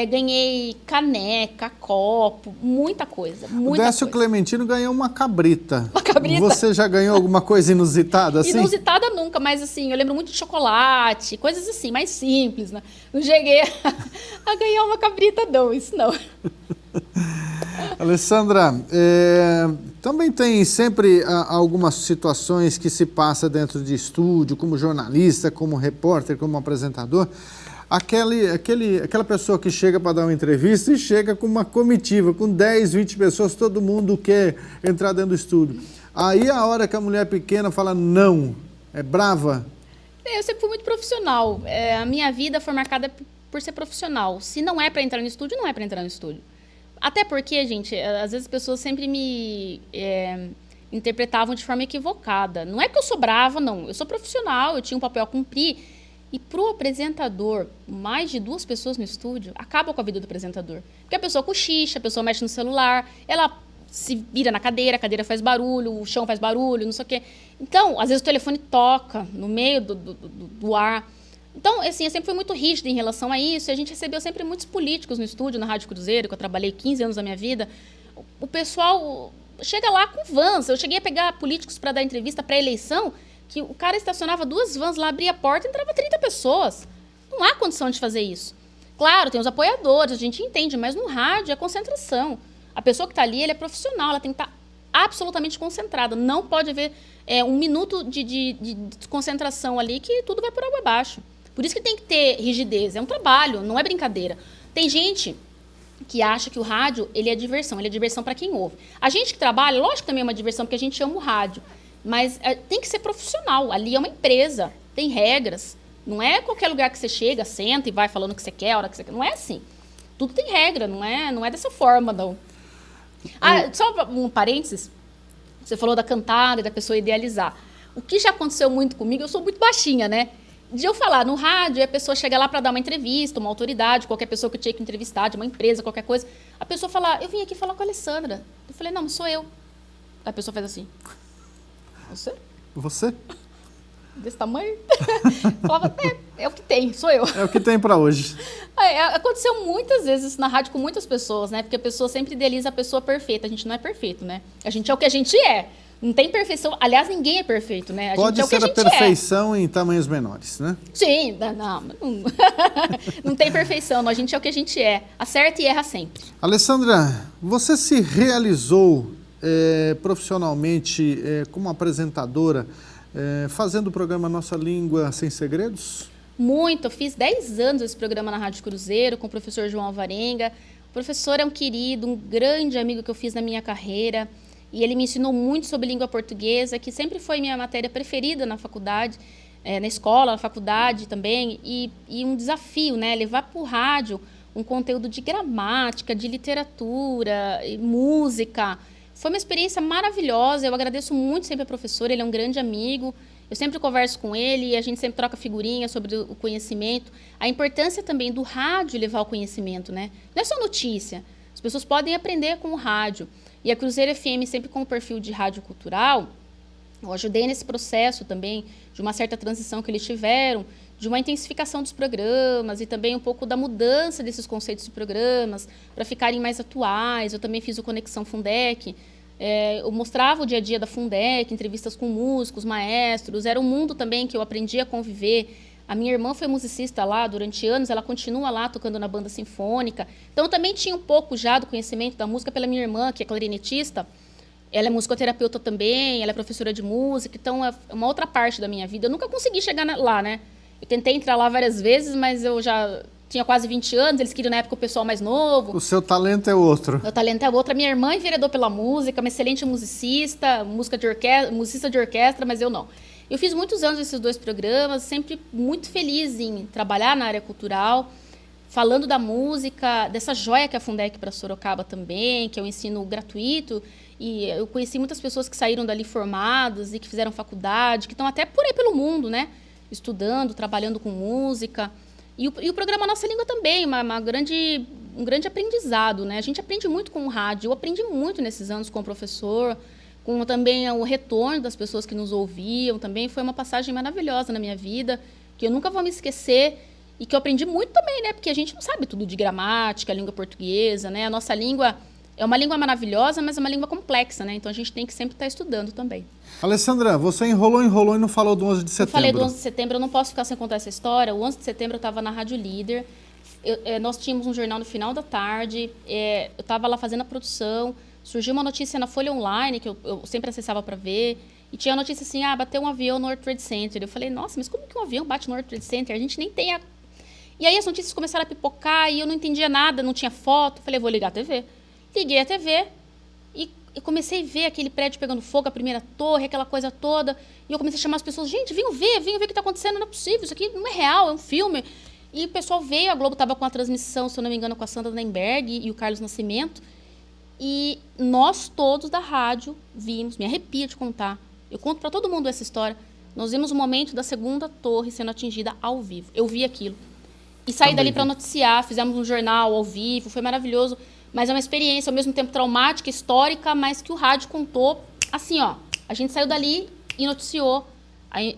ganhei caneca, copo, muita coisa. O Décio Clementino ganhou uma cabrita. Uma cabrita? Você já ganhou alguma coisa inusitada assim? Inusitada nunca, mas assim, eu lembro muito de chocolate, coisas assim, mais simples, né? Não cheguei a ganhar uma cabrita, não, isso não. Alessandra, também tem sempre algumas situações que se passa dentro de estúdio, como jornalista, como repórter, como apresentador. Aquela pessoa que chega para dar uma entrevista e chega com uma comitiva, com 10, 20 pessoas, todo mundo quer entrar dentro do estúdio. Aí a hora que a mulher pequena fala não, é brava. Eu sempre fui muito profissional. A minha vida foi marcada por ser profissional. Se não é para entrar no estúdio, não é para entrar no estúdio. Até porque, gente, às vezes as pessoas sempre me interpretavam de forma equivocada. Não é que eu sou brava, não. Eu sou profissional, eu tinha um papel a cumprir. E para o apresentador, mais de 2 pessoas no estúdio, acaba com a vida do apresentador. Porque a pessoa cochicha, a pessoa mexe no celular, ela se vira na cadeira, a cadeira faz barulho, o chão faz barulho, não sei o quê. Então, às vezes o telefone toca no meio do ar. Então, assim, eu sempre fui muito rígida em relação a isso. E a gente recebeu sempre muitos políticos no estúdio, na Rádio Cruzeiro, que eu trabalhei 15 anos da minha vida. O pessoal chega lá com vans. Eu cheguei a pegar políticos para dar entrevista pré-eleição, que o cara estacionava 2 vans lá, abria a porta e entrava 30 pessoas. Não há condição de fazer isso. Claro, tem os apoiadores, a gente entende, mas no rádio é concentração. A pessoa que está ali, ela é profissional, ela tem que estar absolutamente concentrada. Não pode haver 1 minuto de desconcentração ali que tudo vai por água abaixo. Por isso que tem que ter rigidez. É um trabalho, não é brincadeira. Tem gente que acha que o rádio ele é diversão para quem ouve. A gente que trabalha, lógico que também é uma diversão, porque a gente ama o rádio. Mas tem que ser profissional. Ali é uma empresa, tem regras. Não é qualquer lugar que você chega, senta e vai falando o que você quer, a hora que você quer. Não é assim. Tudo tem regra, não é dessa forma, não. Só um parênteses. Você falou da cantada e da pessoa idealizar. O que já aconteceu muito comigo, eu sou muito baixinha, né? De eu falar no rádio, a pessoa chega lá para dar uma entrevista, uma autoridade, qualquer pessoa que eu tinha que entrevistar, de uma empresa, qualquer coisa. A pessoa fala, eu vim aqui falar com a Alessandra. Eu falei, não sou eu. A pessoa faz assim. Você? Desse tamanho? Falava, é o que tem, sou eu. É o que tem para hoje. Aconteceu muitas vezes isso na rádio com muitas pessoas, né? Porque a pessoa sempre idealiza a pessoa perfeita. A gente não é perfeito, né? A gente é o que a gente é. Não tem perfeição. Aliás, ninguém é perfeito, né? Pode ser a perfeição em tamanhos menores, né? Sim, não tem perfeição. Não. A gente é o que a gente é. Acerta e erra sempre. Alessandra, você se realizou profissionalmente como apresentadora, fazendo o programa Nossa Língua Sem Segredos? Muito. Eu fiz 10 anos esse programa na Rádio Cruzeiro com o professor João Alvarenga. O professor é um querido, um grande amigo que eu fiz na minha carreira. E ele me ensinou muito sobre língua portuguesa, que sempre foi minha matéria preferida na faculdade, na escola, na faculdade também. E um desafio, né? Levar para o rádio um conteúdo de gramática, de literatura, música. Foi uma experiência maravilhosa. Eu agradeço muito sempre ao professor, ele é um grande amigo. Eu sempre converso com ele e a gente sempre troca figurinhas sobre o conhecimento. A importância também do rádio levar o conhecimento, né? Não é só notícia. As pessoas podem aprender com o rádio. E a Cruzeiro FM, sempre com o perfil de rádio cultural, eu ajudei nesse processo também, de uma certa transição que eles tiveram, de uma intensificação dos programas e também um pouco da mudança desses conceitos de programas para ficarem mais atuais. Eu também fiz o Conexão Fundec. Eu mostrava o dia a dia da Fundec, entrevistas com músicos, maestros. Era um mundo também que eu aprendi a conviver. A minha irmã foi musicista lá durante anos, ela continua lá tocando na banda sinfônica. Então, eu também tinha um pouco já do conhecimento da música pela minha irmã, que é clarinetista. Ela é musicoterapeuta também, ela é professora de música. Então, é uma outra parte da minha vida. Eu nunca consegui chegar lá, né? Eu tentei entrar lá várias vezes, mas eu já tinha quase 20 anos. Eles queriam, na época, o pessoal mais novo. O seu talento é outro. Meu talento é outro. A minha irmã enveredou pela música, uma excelente musicista, musicista de orquestra, mas eu não. Eu fiz muitos anos esses 2 programas, sempre muito feliz em trabalhar na área cultural, falando da música, dessa joia que é a Fundec para Sorocaba também, que é um ensino gratuito. E eu conheci muitas pessoas que saíram dali formadas e que fizeram faculdade, que estão até por aí pelo mundo, né? Estudando, trabalhando com música. E o programa Nossa Língua também, um grande aprendizado, né? A gente aprende muito com o rádio. Eu aprendi muito nesses anos com o professor, com também o retorno das pessoas que nos ouviam. Também foi uma passagem maravilhosa na minha vida, que eu nunca vou me esquecer e que eu aprendi muito também, né? Porque a gente não sabe tudo de gramática, língua portuguesa, né? A nossa língua é uma língua maravilhosa, mas é uma língua complexa, né? Então a gente tem que sempre estar estudando também. Alessandra, você enrolou e não falou do 11 de setembro. Eu falei do 11 de setembro, eu não posso ficar sem contar essa história. O 11 de setembro eu estava na Rádio Líder, Nós tínhamos um jornal no final da tarde, eu estava lá fazendo a produção, surgiu uma notícia na Folha Online, que eu sempre acessava para ver, e tinha a notícia assim, bateu um avião no World Trade Center. Eu falei, nossa, mas como que um avião bate no World Trade Center? A gente nem tem a... E aí as notícias começaram a pipocar e eu não entendia nada, não tinha foto. Eu falei, vou ligar a TV. Liguei a TV e comecei a ver aquele prédio pegando fogo, a primeira torre, aquela coisa toda. E eu comecei a chamar as pessoas, gente, venham ver o que está acontecendo, não é possível, isso aqui não é real, é um filme. E o pessoal veio, a Globo estava com a transmissão, se eu não me engano, com a Sandra Nemberg e o Carlos Nascimento. E nós todos da rádio vimos, me arrepia de contar, eu conto para todo mundo essa história, nós vimos o momento da segunda torre sendo atingida ao vivo. Eu vi aquilo. E saí dali para noticiar, fizemos um jornal ao vivo, foi maravilhoso. Mas é uma experiência, ao mesmo tempo, traumática, histórica, mas que o rádio contou, assim, ó, a gente saiu dali e noticiou.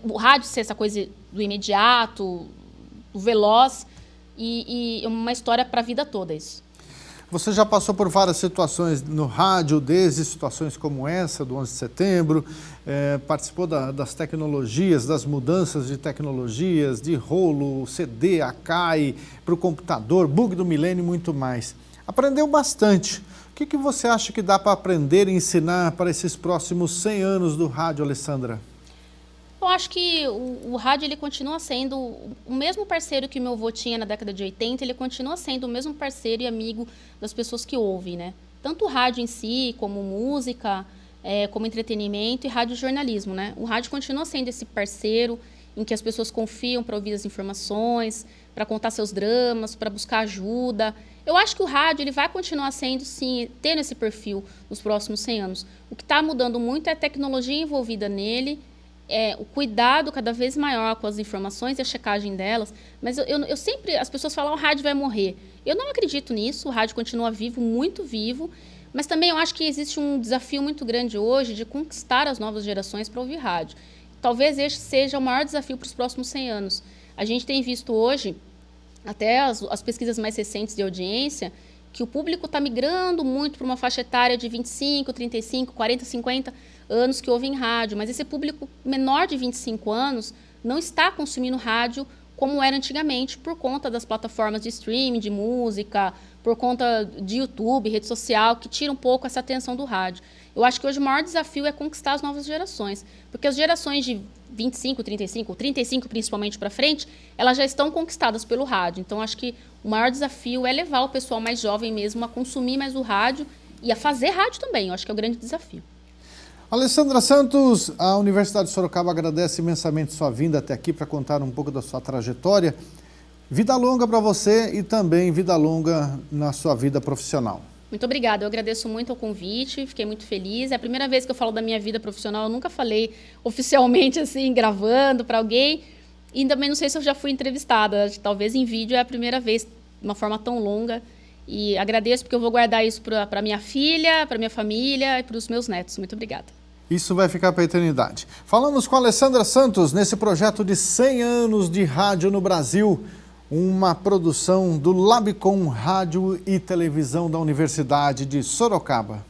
O rádio ser essa coisa do imediato, do veloz, e uma história para a vida toda, isso. Você já passou por várias situações no rádio, desde situações como essa, do 11 de setembro, participou das tecnologias, das mudanças de tecnologias, de rolo, CD, Akai, para o computador, bug do milênio e muito mais. Aprendeu bastante. O que você acha que dá para aprender e ensinar para esses próximos 100 anos do rádio, Alessandra? Eu acho que o rádio ele continua sendo o mesmo parceiro que o meu avô tinha na década de 80, ele continua sendo o mesmo parceiro e amigo das pessoas que ouvem, né? Tanto o rádio em si, como música, como entretenimento e radiojornalismo, né? O rádio continua sendo esse parceiro em que as pessoas confiam para ouvir as informações, para contar seus dramas, para buscar ajuda. Eu acho que o rádio ele vai continuar sendo, sim, tendo esse perfil nos próximos 100 anos. O que está mudando muito é a tecnologia envolvida nele, o cuidado cada vez maior com as informações e a checagem delas, mas eu sempre, as pessoas falam, o rádio vai morrer. Eu não acredito nisso, o rádio continua vivo, muito vivo, mas também eu acho que existe um desafio muito grande hoje de conquistar as novas gerações para ouvir rádio. Talvez este seja o maior desafio para os próximos 100 anos. A gente tem visto hoje, até as pesquisas mais recentes de audiência, que o público está migrando muito para uma faixa etária de 25, 35, 40, 50 anos que ouvem rádio, mas esse público menor de 25 anos não está consumindo rádio como era antigamente, por conta das plataformas de streaming, de música, por conta de YouTube, rede social, que tira um pouco essa atenção do rádio. Eu acho que hoje o maior desafio é conquistar as novas gerações, porque as gerações de 25, 35, 35 principalmente para frente, elas já estão conquistadas pelo rádio. Então, acho que o maior desafio é levar o pessoal mais jovem mesmo a consumir mais o rádio e a fazer rádio também. Eu acho que é o grande desafio. Alessandra Santos, a Universidade de Sorocaba agradece imensamente sua vinda até aqui para contar um pouco da sua trajetória. Vida longa para você e também vida longa na sua vida profissional. Muito obrigada, eu agradeço muito o convite, fiquei muito feliz. É a primeira vez que eu falo da minha vida profissional, eu nunca falei oficialmente assim, gravando para alguém. E também não sei se eu já fui entrevistada, talvez em vídeo é a primeira vez, de uma forma tão longa. E agradeço porque eu vou guardar isso para minha filha, para minha família e para os meus netos. Muito obrigada. Isso vai ficar para a eternidade. Falamos com a Alessandra Santos nesse projeto de 100 anos de rádio no Brasil, uma produção do Labcom Rádio e Televisão da Universidade de Sorocaba.